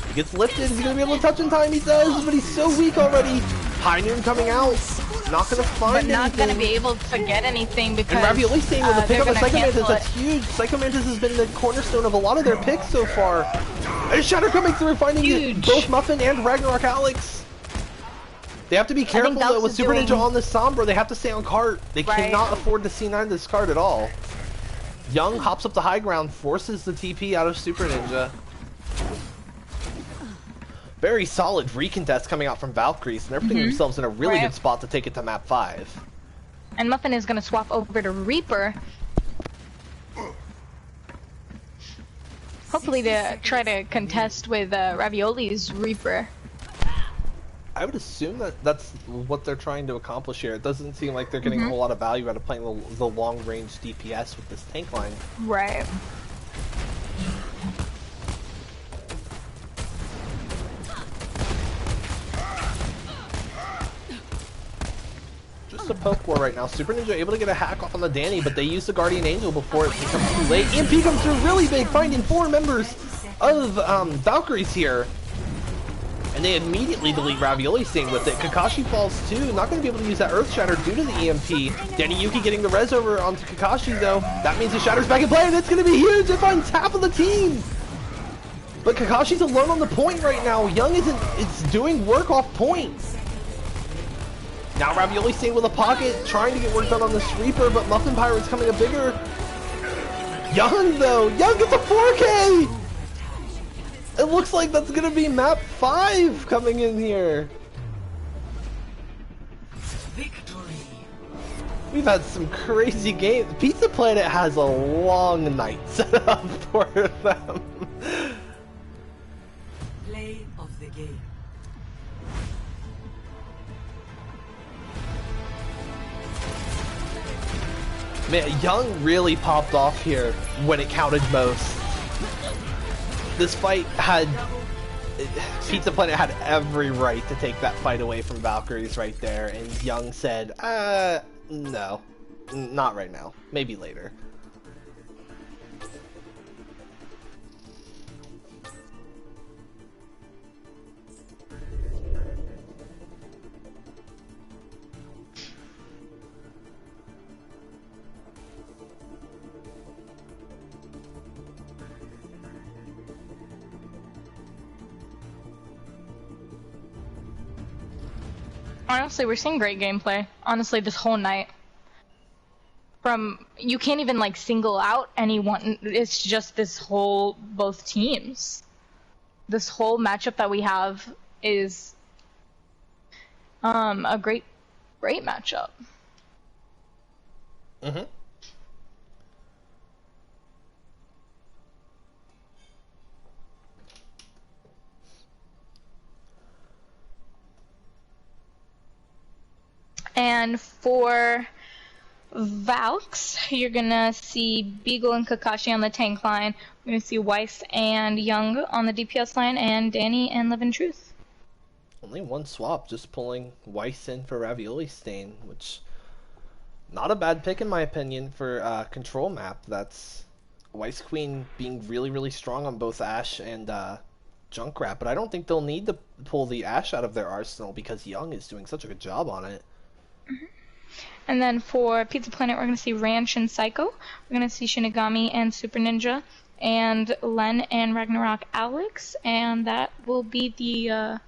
He gets lifted. Is he going to be able to touch in time? He does, but he's so weak already. High Noon coming out. Not going to find anything. But not going to be able to get anything because and Ravioli staying with the pick on the Psycho Mantis. It. That's huge. Psycho Mantis has been the cornerstone of a lot of their picks so far. And Shatter coming through, finding both Muffin and Ragnarok Alex. They have to be careful though with Super Ninja on the Sombra. They have to stay on cart. They cannot afford to C9 this card at all. Young hops up the high ground, forces the TP out of Super Ninja. Very solid recontest coming out from Valkyries, and they're putting themselves in a really good spot to take it to map 5. And Muffin is gonna swap over to Reaper. Hopefully to try to contest with Ravioli's Reaper. I would assume that that's what they're trying to accomplish here. It doesn't seem like they're getting a whole lot of value out of playing the long-range DPS with this tank line. Right. Just a poke war right now. Super Ninja able to get a hack off on the Danny, but they use the Guardian Angel before it becomes too late. EMP comes through really big, finding 4 members of Valkyries here. And they immediately delete Ravioli Sting with it. Kakashi falls too, not going to be able to use that Earth Shatter due to the EMP. Danny Yuki getting the res over onto Kakashi though. That means the Shatter's back in play and it's going to be huge. It finds half of the team. But Kakashi's alone on the point right now. Young it's doing work off point. Now Ravioli Sting with a pocket, trying to get work done on this Reaper, but Muffin Pirate's coming a bigger. Young though, Young gets a 4K! It looks like that's gonna be map 5 coming in here. Victory. We've had some crazy games. Pizza Planet has a long night set up for them. Play of the game. Man, Young really popped off here when it counted most. This fight had... Pizza Planet had every right to take that fight away from Valkyries right there, and Young said, no. Not right now. Maybe later. Honestly, we're seeing great gameplay. Honestly, this whole night. You can't even like single out anyone. It's just this whole, both teams. This whole matchup that we have is a great matchup. Mm-hmm. And for Valks, you're gonna see Beagle and Kakashi on the tank line. We're gonna see Weiss and Young on the DPS line, and Danny and Live in Truth. Only one swap, just pulling Weiss in for Ravioli Stain, which not a bad pick in my opinion for control map. That's Weiss Queen being really strong on both Ashe and Junkrat, but I don't think they'll need to pull the Ashe out of their arsenal because Young is doing such a good job on it. And then for Pizza Planet, we're going to see Ranch and Psycho. We're going to see Shinigami and Super Ninja, and Len and Ragnarok Alex, and that will be the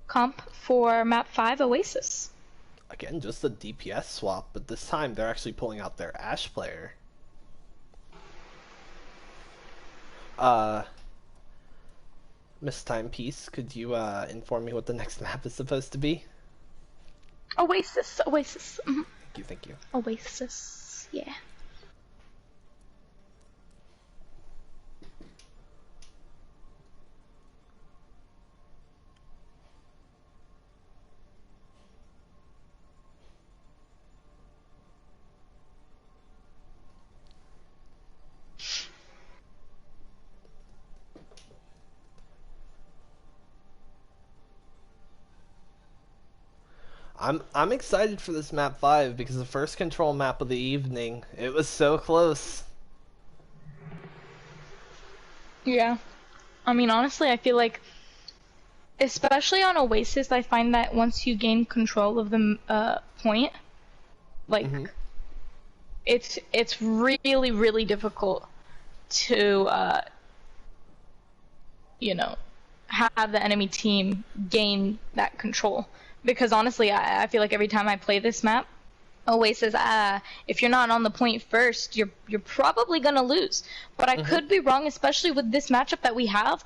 comp for map 5 Oasis. Again, just a DPS swap, but this time they're actually pulling out their Ashe player. Miss Timepiece, could you inform me what the next map is supposed to be? Oasis. Thank you. Oasis, yeah. I'm excited for this map 5 because the first control map of the evening, it was so close. Yeah. I mean, honestly, I feel like, especially on Oasis, I find that once you gain control of the point, like, it's really difficult to, you know, have the enemy team gain that control. Because honestly, I feel like every time I play this map, Oasis, if you're not on the point first, you're probably gonna lose. But I could be wrong, especially with this matchup that we have.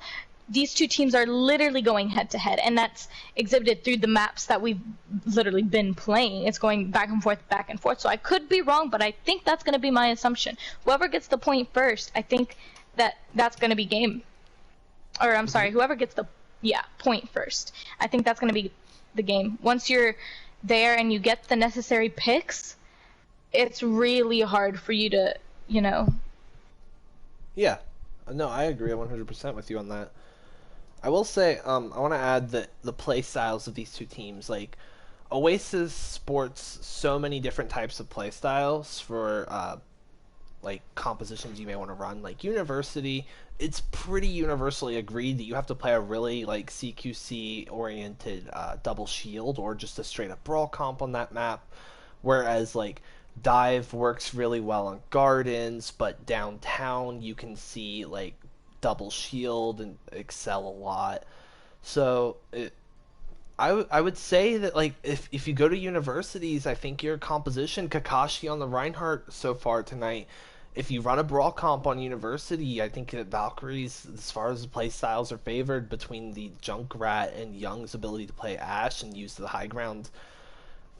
These two teams are literally going head to head, and that's exhibited through the maps that we've literally been playing. It's going back and forth, back and forth. So I could be wrong, but I think that's going to be my assumption. Whoever gets the point first, I think that's going to be game. Or I'm sorry, whoever gets the point first, I think that's going to be the game. Once you're there and you get the necessary picks, it's really hard for you to, you know. Yeah, no, I agree 100% with you on that. I will say, I want to add that the play styles of these two teams, like, Oasis sports so many different types of play styles for, like, compositions you may want to run. Like, University, it's pretty universally agreed that you have to play a really, like, CQC-oriented double shield or just a straight-up brawl comp on that map. Whereas, like, Dive works really well on Gardens, but downtown you can see, like, double shield and excel a lot. So I would say that, like, if you go to universities, I think your composition, Kakashi on the Reinhardt so far tonight, if you run a brawl comp on university, I think that Valkyries, as far as the play styles, are favored between the Junkrat and Young's ability to play Ashe and use the high ground.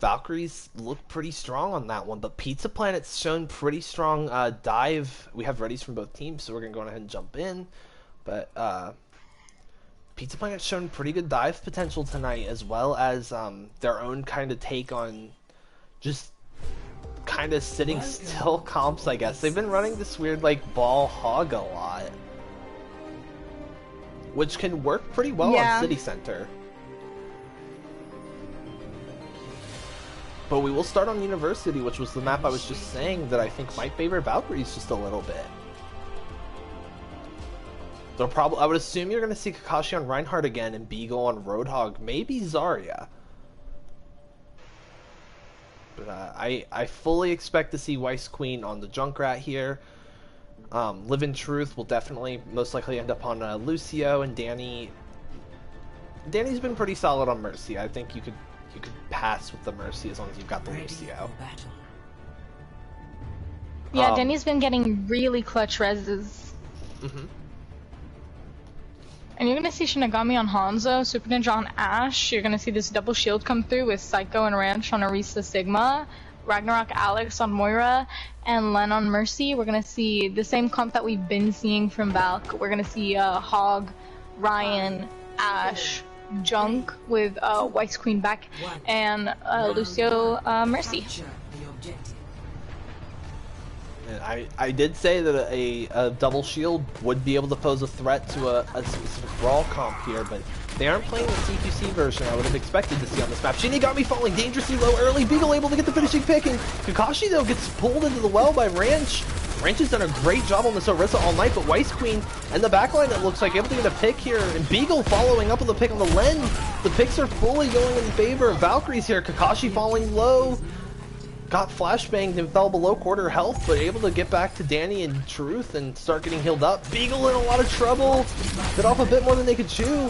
Valkyries look pretty strong on that one, but Pizza Planet's shown pretty strong dive. We have readies from both teams, so we're going to go ahead and jump in. But Pizza Planet's shown pretty good dive potential tonight, as well as their own kind of take on just kind of sitting still comps, I guess. They've been running this weird, like, ball hog a lot, which can work pretty well on City Center. But we will start on University, which was the map I was just saying that I think might favor Valkyries just a little bit. They'll probably, I would assume you're going to see Kakashi on Reinhardt again and Beagle on Roadhog, maybe Zarya. But I fully expect to see Weiss Queen on the Junkrat here. Live in Truth will definitely most likely end up on Lucio, and Danny. Danny's been pretty solid on Mercy. I think you could pass with the Mercy as long as you've got the Lucio. Yeah, Danny's been getting really clutch reses. And you're gonna see Shinigami on Hanzo, Super Ninja on Ashe. You're gonna see this double shield come through with Psycho and Ranch on Arisa Sigma, Ragnarok Alex on Moira, and Len on Mercy. We're gonna see the same comp that we've been seeing from Valk. We're gonna see Hog, Ryan, Ashe, Junk with Weiss Queen back, and Lucio Mercy. And I did say that a double shield would be able to pose a threat to a specific brawl comp here, but they aren't playing the CQC version I would have expected to see on this map. Shinigami falling dangerously low early, Beagle able to get the finishing pick, and Kakashi though gets pulled into the well by Ranch. Ranch has done a great job on this Orisa all night, but Weiss Queen and the backline, it looks like, able to get a pick here, and Beagle following up with a pick on the Len. The picks are fully going in favor of Valkyries here. Kakashi falling low, got flashbanged and fell below quarter health, but able to get back to Danny and Truth and start getting healed up. Beagle in a lot of trouble, bit off a bit more than they could chew.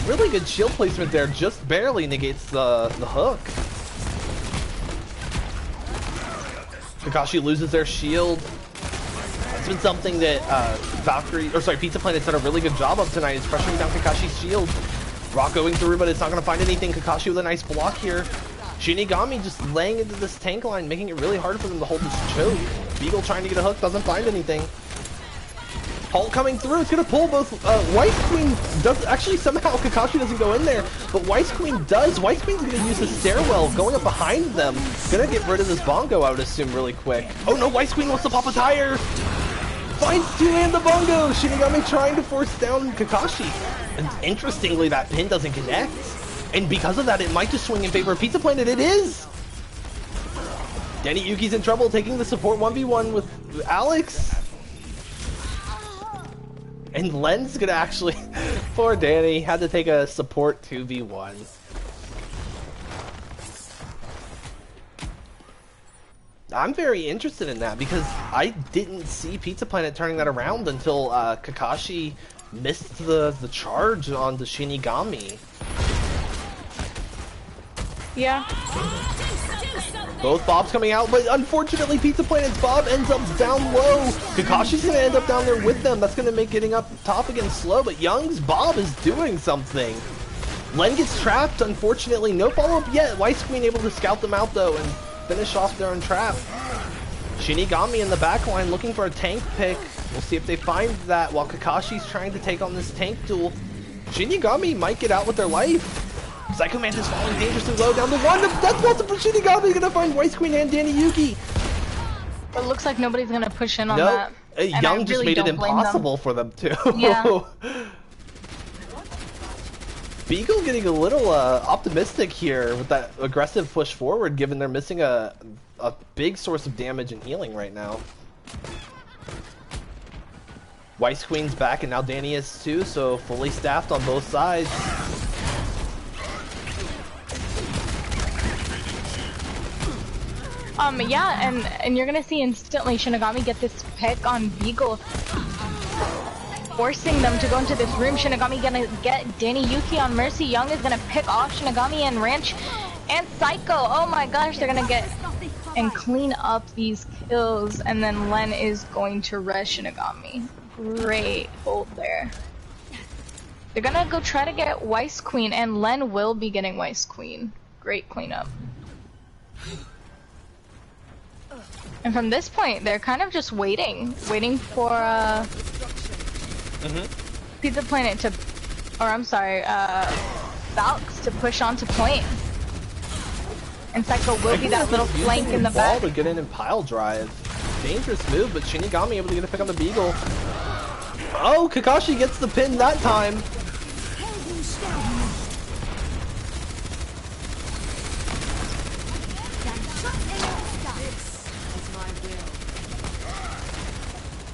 Really good shield placement there, just barely negates the hook. Kakashi loses their shield. It's been something that Pizza Planet's done a really good job of tonight, is pressuring down Kakashi's shield. Rock going through, but it's not going to find anything. Kakashi with a nice block here. Shinigami just laying into this tank line, making it really hard for them to hold this choke. Beagle trying to get a hook, doesn't find anything. Hulk coming through, it's going to pull both. Weiss Queen does, actually somehow Kakashi doesn't go in there, but Weiss Queen does. Weiss Queen's going to use the stairwell, going up behind them. Going to get rid of this bongo, I would assume, really quick. Oh no, Weiss Queen wants to pop a tire. Finds two and the bongo. Shinigami trying to force down Kakashi. And interestingly, that pin doesn't connect. And because of that, it might just swing in favor of Pizza Planet. It is! Danny Yuki's in trouble, taking the support 1v1 with Alex. And Len's gonna actually... Poor Danny, had to take a support 2v1. I'm very interested in that, because I didn't see Pizza Planet turning that around until Kakashi missed the charge on the Shinigami. Yeah. Both Bobs coming out, but unfortunately Pizza Planet's Bob ends up down low. Kakashi's gonna end up down there with them. That's gonna make getting up top again slow, but Young's Bob is doing something. Len gets trapped, unfortunately. No follow-up yet. Weiss Queen able to scout them out though and finish off their own trap. Shinigami in the back line looking for a tank pick. We'll see if they find that while Kakashi's trying to take on this tank duel. Shinigami might get out with their life. Psycho Mantis falling dangerously low down the one. That's what's for Shinigami gonna find Weiss Queen and Danny Yuki. It looks like nobody's gonna push in on that. Young just made it impossible for them too. Yeah. Beagle getting a little optimistic here with that aggressive push forward, given they're missing a big source of damage and healing right now. Weiss Queen's back and now Danny is too, so fully staffed on both sides. Yeah, and you're gonna see instantly Shinigami get this pick on Beagle, forcing them to go into this room. Shinigami gonna get Danny Yuki on Mercy. Young is gonna pick off Shinigami and Ranch and Psycho. Oh my gosh, they're gonna get and clean up these kills, and then Len is going to res Shinigami. Great hold there. They're gonna go try to get Weiss Queen, and Len will be getting Weiss Queen. Great cleanup. And from this point, they're kind of just waiting for Pizza Planet to, or I'm sorry, Valks to push onto point. And Psycho will be that little flank in the back. To get in and pile drive. Dangerous move, but Shinigami able to get a pick on the Beagle. Oh, Kakashi gets the pin that time.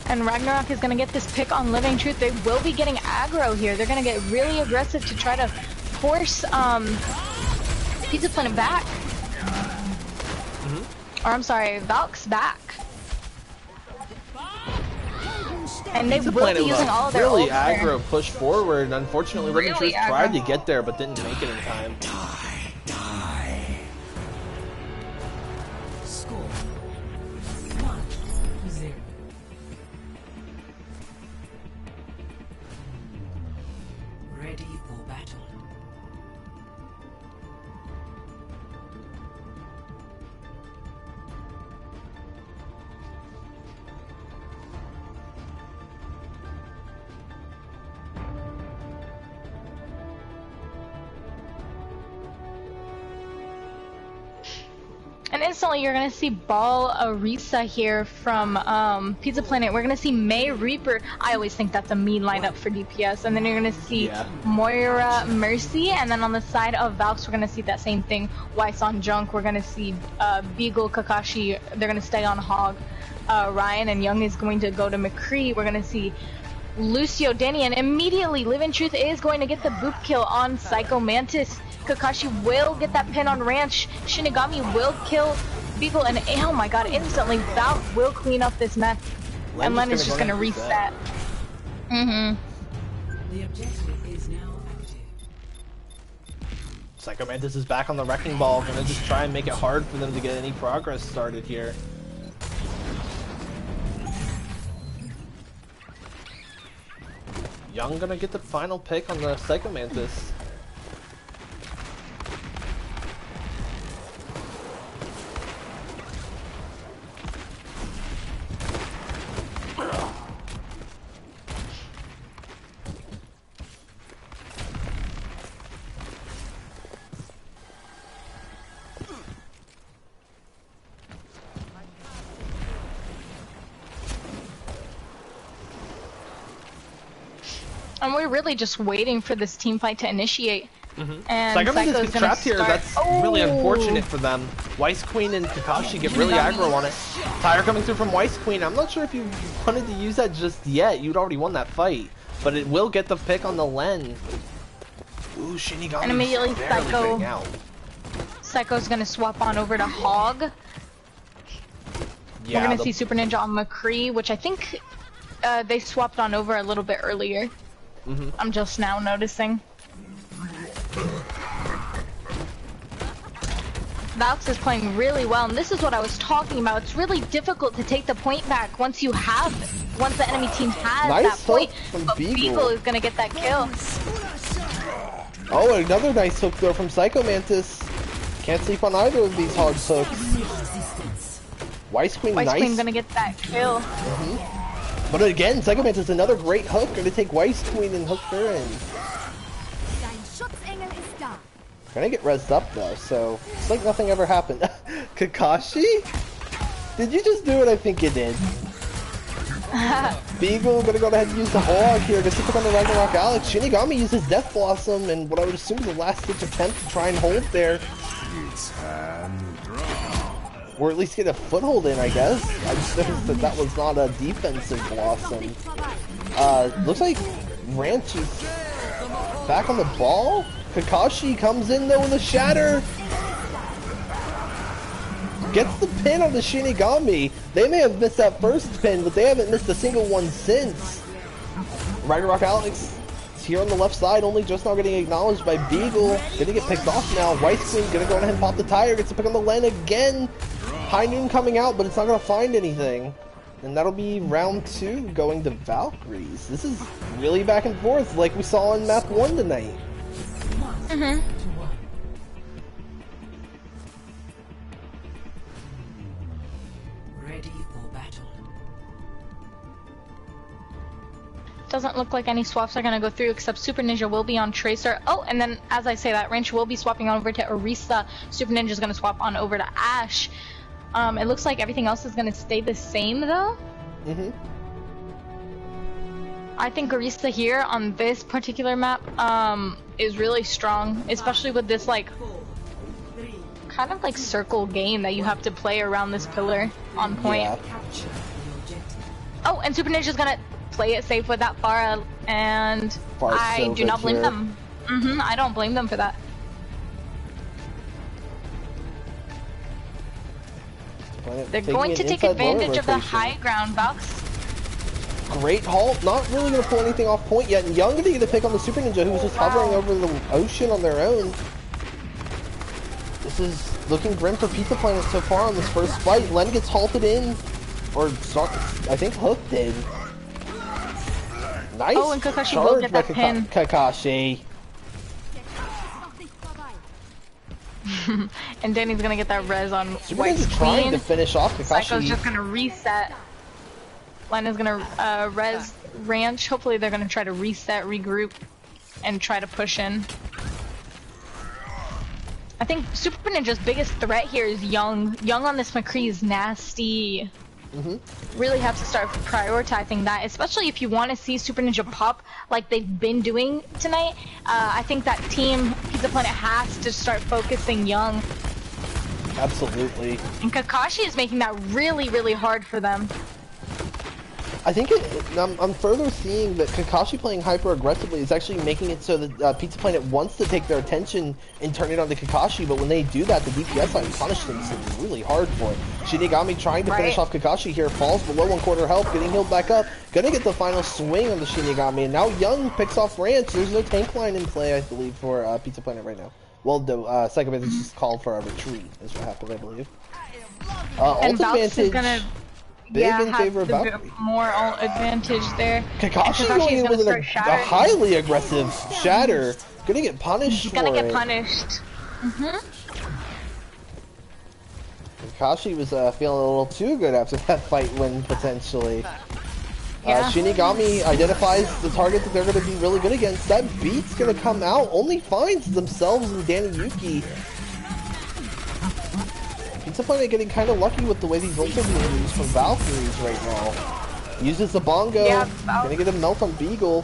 And Ragnarok is gonna get this pick on Living Truth. They will be getting aggro here. They're gonna get really aggressive to try to force Pizza Planet back. Or I'm sorry, Valk's back. And they will be using all of their really ults there. aggro push forward. Unfortunately, Living Truth tried to get there but didn't make it in time. Score 1-0. Ready for battle. And instantly you're gonna see Ball Arisa here from Pizza Planet. We're gonna see May Reaper. I always think that's a mean lineup for DPS. And then you're gonna see Moira Mercy. And then on the side of Valks, we're gonna see that same thing. Weiss on Junk. We're gonna see Beagle, Kakashi. They're gonna stay on Hog. Ryan and Young is going to go to McCree. We're gonna see Lucio, Danny, and immediately Living Truth is going to get the boop kill on Psycho Mantis. Kakashi will get that pin on Ranch. Shinigami will kill Beagle, and oh my god, instantly Valk will clean up this mess. And Len is just gonna reset. The objective is now active. Psycho Mantis is back on the wrecking ball, gonna just try and make it hard for them to get any progress started here. Young gonna get the final pick on the Psycho Mantis. And we're really just waiting for this team fight to initiate. And Psycho Mantis Psycho's gets gonna trapped here. That's really unfortunate for them. Weiss Queen and Kakashi get really aggro on it. Fire coming through from Weiss Queen. I'm not sure if you wanted to use that just yet. You'd already won that fight. But it will get the pick on the Len. Ooh, Shinigami. And immediately Psycho's gonna swap on over to Hog. Yeah, we're gonna see Super Ninja on McCree, which I think they swapped on over a little bit earlier. I'm just now noticing. Valks is playing really well, and this is what I was talking about. It's really difficult to take the point back once the enemy team has that point. But Beagle is gonna get that kill. Oh, another nice hook throw from Psycho Mantis. Can't sleep on either of these hard hooks. Weiss Queen, nice. Weiss Queen gonna get that kill. But again, Psycho Mantis, another great hook. Gonna take Weiss Queen and hook her in. Gonna get rezzed up though, so it's like nothing ever happened. Kakashi? Did you just do what I think you did? Beagle gonna go ahead and use the hog here to stick on the Ragnarok Alex. Shinigami uses Death Blossom and what I would assume is the last ditch attempt to try and hold there. Or at least get a foothold in, I guess. I just noticed that that was not a defensive Blossom. Looks like Ranch is back on the ball. Kakashi comes in though with a shatter. Gets the pin on the Shinigami. They may have missed that first pin, but they haven't missed a single one since. Ragnarok Alex is here on the left side, only just now getting acknowledged by Beagle. Gonna get picked off now. Weiss Queen gonna go ahead and pop the tire. Gets to pick on the Len again. High Noon coming out, but it's not gonna find anything. And that'll be round 2 going to Valkyries. This is really back and forth like we saw in map 1 tonight. Ready for battle. Doesn't look like any swaps are gonna go through, except Super Ninja will be on Tracer. Oh, and then as I say that, Ranch will be swapping on over to Orisa. Super Ninja's gonna swap on over to Ash. It looks like everything else is gonna stay the same though. I think Orisa here on this particular map is really strong, especially with this like kind of like circle game that you have to play around this pillar on point. Yeah. Oh, and Super Ninja's gonna play it safe with that Pharah, and I do not blame them. I don't blame them for that. They're going to take advantage of the high ground, Valks. Great halt, not really going to pull anything off point yet, and Young going to get a pick on the Super Ninja, who was just hovering over the ocean on their own. This is looking grim for Pizza Planet so far on this first fight. Len gets halted in, or I think Hook did. Nice. Oh, and Kakashi will get that pin. Kakashi. And Danny's gonna get that res on Weiss Queen. Trying to finish off Kakashi. Psycho's just gonna reset. Lena's gonna res Ranch. Hopefully they're gonna try to reset, regroup, and try to push in. I think Super Ninja's biggest threat here is Young. Young on this McCree is nasty. Really have to start prioritizing that, especially if you want to see Super Ninja pop like they've been doing tonight. I think that team Pizza Planet has to start focusing Young. Absolutely. And Kakashi is making that really, really hard for them. I think I'm further seeing that Kakashi playing hyper aggressively is actually making it so that Pizza Planet wants to take their attention and turn it on to Kakashi, but when they do that, the DPS line punish them really hard for it. Shinigami trying to finish off Kakashi here, falls below 1/4 health, getting healed back up, gonna get the final swing on the Shinigami, and now Young picks off Ranch. There's no tank line in play, I believe, for Pizza Planet right now. Well, the Psycho Mantis just called for a retreat, is what happened, I believe. And ult advantage. Big in have favor of Valkyrie. More ult advantage there. Kakashi going in with a highly aggressive shatter. Gonna get punished. He's gonna get punished. Kakashi was feeling a little too good after that fight win, potentially. Yeah. Shinigami identifies the target that they're going to be really good against. That beat's going to come out, only finds themselves and Danny Yuki. Pizza Planet getting kind of lucky with the way these ults are being used from Valkyries right now. Uses the bongo, gonna get a melt on Beagle.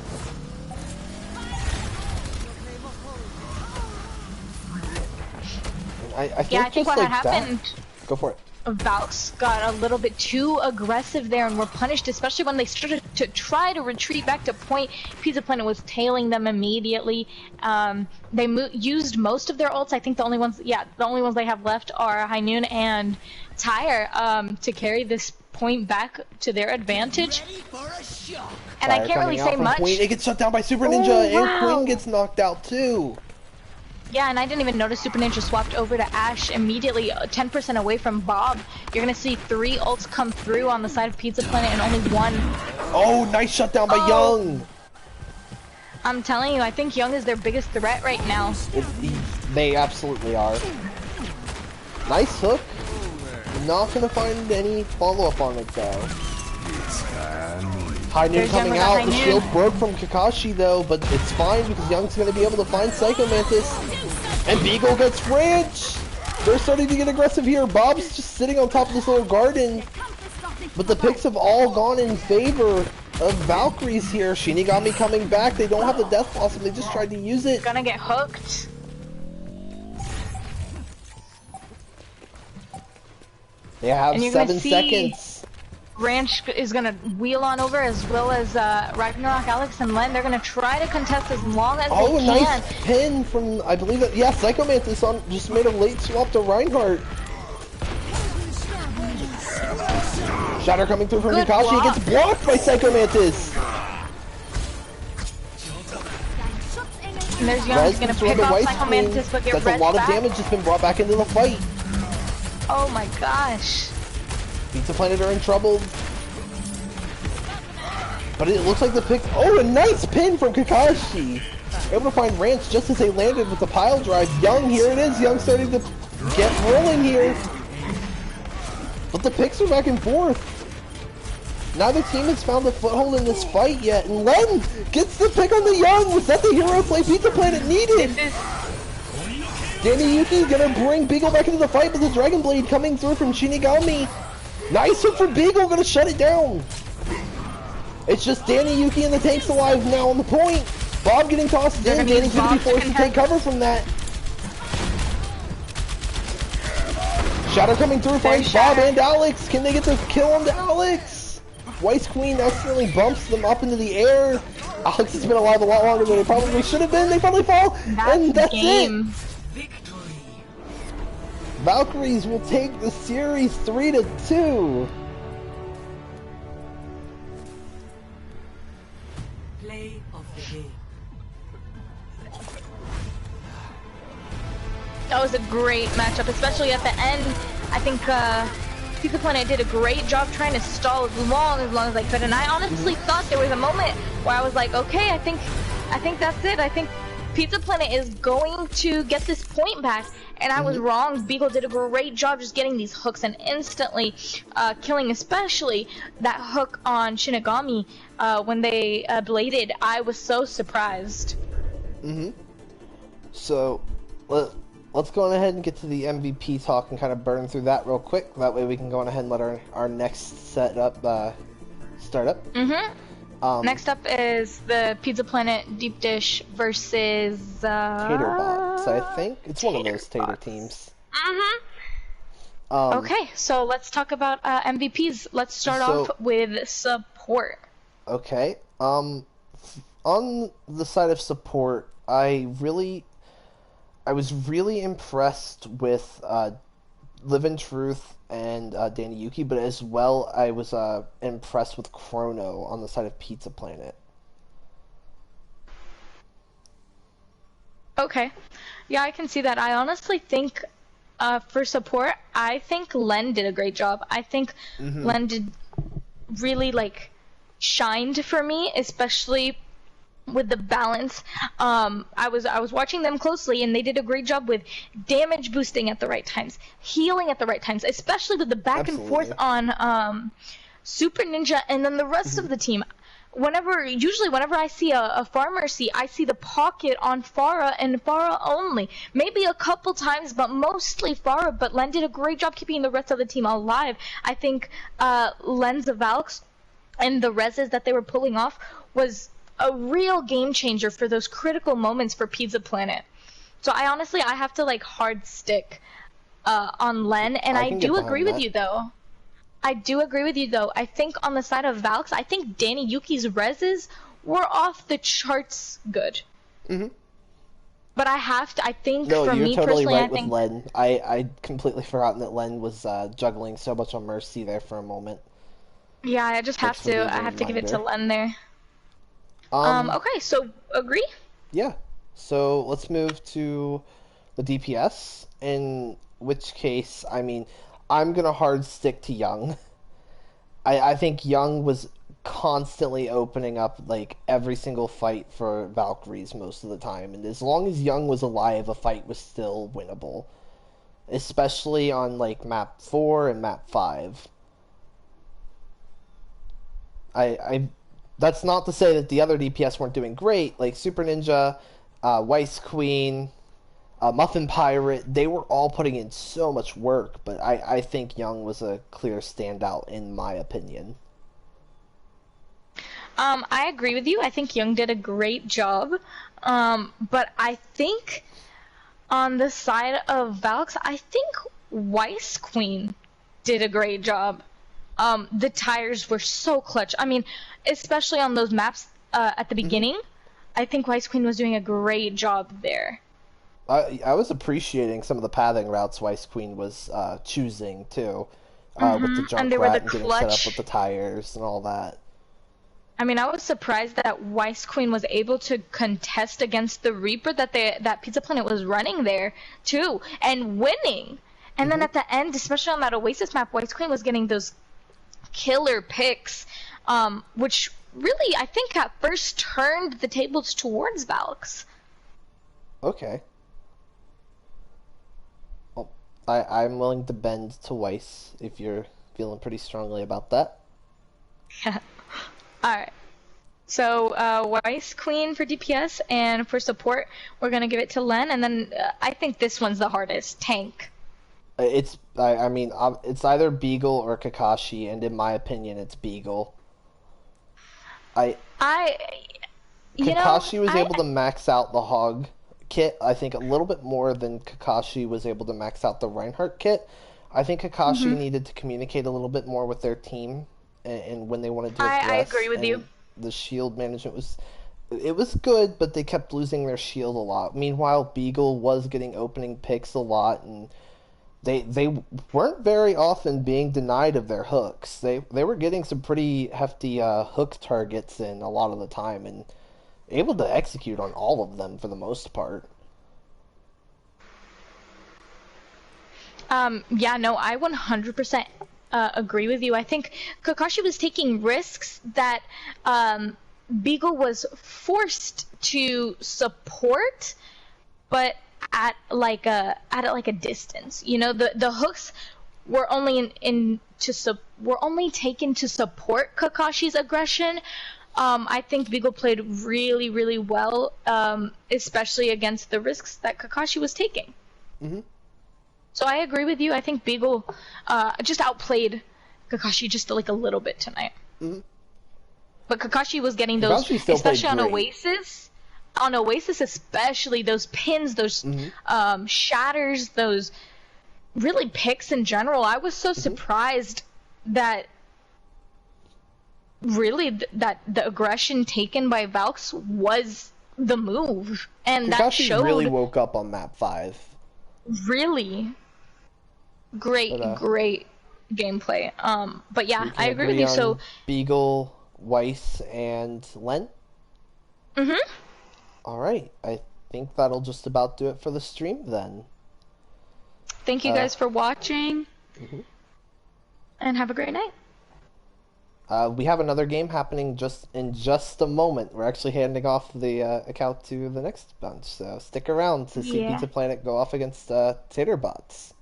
I think what happened. Go for it. Valks got a little bit too aggressive there and were punished, especially when they started to try to retreat back to point. Pizza Planet was tailing them immediately. They used most of their ults. I think the only ones they have left are High Noon and Tyre to carry this point back to their advantage. And I can't really say much. Queen. It gets shut down by Super Ninja, and Queen gets knocked out too. Yeah, and I didn't even notice Super Ninja swapped over to Ashe immediately, 10% away from Bob. You're gonna see 3 ults come through on the side of Pizza Planet and only 1. Oh, nice shutdown by Young! I'm telling you, I think Young is their biggest threat right now. They absolutely are. Nice hook. Not gonna find any follow-up on it though. High noon coming out. The shield broke from Kakashi though, but it's fine because Young's gonna be able to find Psycho Mantis. And Beagle gets Ranch! They're starting to get aggressive here. Bob's just sitting on top of this little garden. But the picks have all gone in favor of Valkyries here. Shinigami coming back. They don't have the Death Blossom. They just tried to use it. Gonna get hooked. They have 7 seconds. Ranch is gonna wheel on over, as well as Ragnarok, Alex, and Len. They're gonna try to contest as long as they can. Oh, nice pin from, I believe that, yeah, Psycho Mantis just made a late swap to Reinhardt. Shatter coming through from Kakashi. He gets blocked by Psycho Mantis. And there's Young, he's gonna pick off Psycho Mantis, but get That's a lot of damage that's been brought back into the fight. Oh my gosh. Pizza Planet are in trouble. But it looks like the pick. Oh, a nice pin from Kakashi. Able to find Ranch just as they landed with the pile drive. Young, here it is. Young starting to get rolling here. But the picks are back and forth. Neither team has found a foothold in this fight yet. And Len gets the pick on the Young. Was that the hero play Pizza Planet needed? Danny Yuki's gonna bring Beagle back into the fight, but the Dragon Blade coming through from Shinigami. Nice hit for Beagle, gonna shut it down. It's just Danny Yuki and the tanks alive now on the point. Bob getting tossed in. Danny's gonna be forced to take cover from that. Shadow coming through, finds Bob and Alex. Can they get the kill on to Alex? Weiss Queen accidentally bumps them up into the air. Alex has been alive a lot longer than they probably should have been. They finally fall, and that's it. Valkyries will take the series 3-2. Play of the game. That was a great matchup, especially at the end. I think Pizza Planet did a great job trying to stall as long as they could, and I honestly thought there was a moment where I was like, okay, I think that's it. I think Pizza Planet is going to get this point back, and I was wrong. Beagle did a great job just getting these hooks and instantly killing, especially that hook on Shinigami when they bladed. I was so surprised. So, let's go on ahead and get to the MVP talk and kind of burn through that real quick. That way we can go on ahead and let our next setup start up. Next up is the Pizza Planet Deep Dish versus Tater Box, I think. It's one of those Tater teams. Okay, so let's talk about MVPs. Let's start off with support. Okay. On the side of support, I was really impressed with Live in Truth and Danny Yuki, but as well I was impressed with Chrono on the side of Pizza Planet. Okay. Yeah, I can see that. I honestly think for support, I think Len did a great job. I think Len did really shined for me, especially with the balance. I was watching them closely, and they did a great job with damage boosting at the right times, healing at the right times, especially with the back and forth on Super Ninja and then the rest of the team. Usually whenever I see a farmer I see the pocket on Pharah and Pharah only. Maybe a couple times, but mostly Pharah. But Len did a great job keeping the rest of the team alive. I think Len's Valks and the reses that they were pulling off was a real game changer for those critical moments for Pizza Planet. So I have to hard stick on Len, and I do agree with you though. I think on the side of Valks, I think Danny Yuki's reses were off the charts good. But I think for me totally personally, right with Len. I'd completely forgotten that Len was juggling so much on Mercy there for a moment. Yeah, I just have to. I have to give it to Len there. Okay, so agree? Yeah. So let's move to the DPS, in which case, I mean, I'm gonna hard stick to Young. I think Young was constantly opening up like every single fight for Valkyries most of the time, and as long as Young was alive, a fight was still winnable, especially on like map 4 and map 5. I that's not to say that the other DPS weren't doing great, like Super Ninja, Weiss Queen, Muffin Pirate. They were all putting in so much work, but I think Young was a clear standout in my opinion. I agree with you. I think Young did a great job. But I think on the side of Valks, I think Weiss Queen did a great job. The tires were so clutch. I mean, especially on those maps at the beginning, I think Weiss Queen was doing a great job there. I was appreciating some of the pathing routes Weiss Queen was choosing too, with the And they were Junkrat the and getting set up clutch. with the tires and all that. I mean, I was surprised that Weiss Queen was able to contest against the Reaper that Pizza Planet was running there too, and winning. And then at the end, especially on that Oasis map, Weiss Queen was getting those killer picks, which really I think at first turned the tables towards Valks. Okay. Well, I'm willing to bend to Weiss if you're feeling pretty strongly about that. Alright. So, Weiss Queen for DPS, and for support, we're gonna give it to Len, and then I think this one's the hardest, Tank. I mean, it's either Beagle or Kakashi, and in my opinion, it's Beagle. Kakashi was able to max out the Hog kit, I think, a little bit more than Kakashi was able to max out the Reinhardt kit. I think Kakashi needed to communicate a little bit more with their team, and when they wanted to address. I agree with you. The shield management was good, but they kept losing their shield a lot. Meanwhile, Beagle was getting opening picks a lot, and they weren't very often being denied of their hooks. They were getting some pretty hefty hook targets in a lot of the time, and able to execute on all of them for the most part. Yeah, no, I 100% agree with you. I think Kakashi was taking risks that Beagle was forced to support, but at like a distance. You know, the hooks were only were only taken to support Kakashi's aggression. I think Beagle played really, really well, especially against the risks that Kakashi was taking. So I agree with you. I think Beagle just outplayed Kakashi just like a little bit tonight. But Kakashi was getting those, especially on Oasis. On Oasis, especially those pins, those shatters, those really picks in general. I was so surprised that really that the aggression taken by Valks was the move, and Kakashi that showed. Really woke up on map 5. Really great gameplay. But yeah, I agree with you. So Beagle, Weiss, and Len. All right, I think that'll just about do it for the stream then. Thank you guys for watching, and have a great night. We have another game happening in just a moment. We're actually handing off the account to the next bunch, so stick around to see Pizza Planet go off against Taterbots.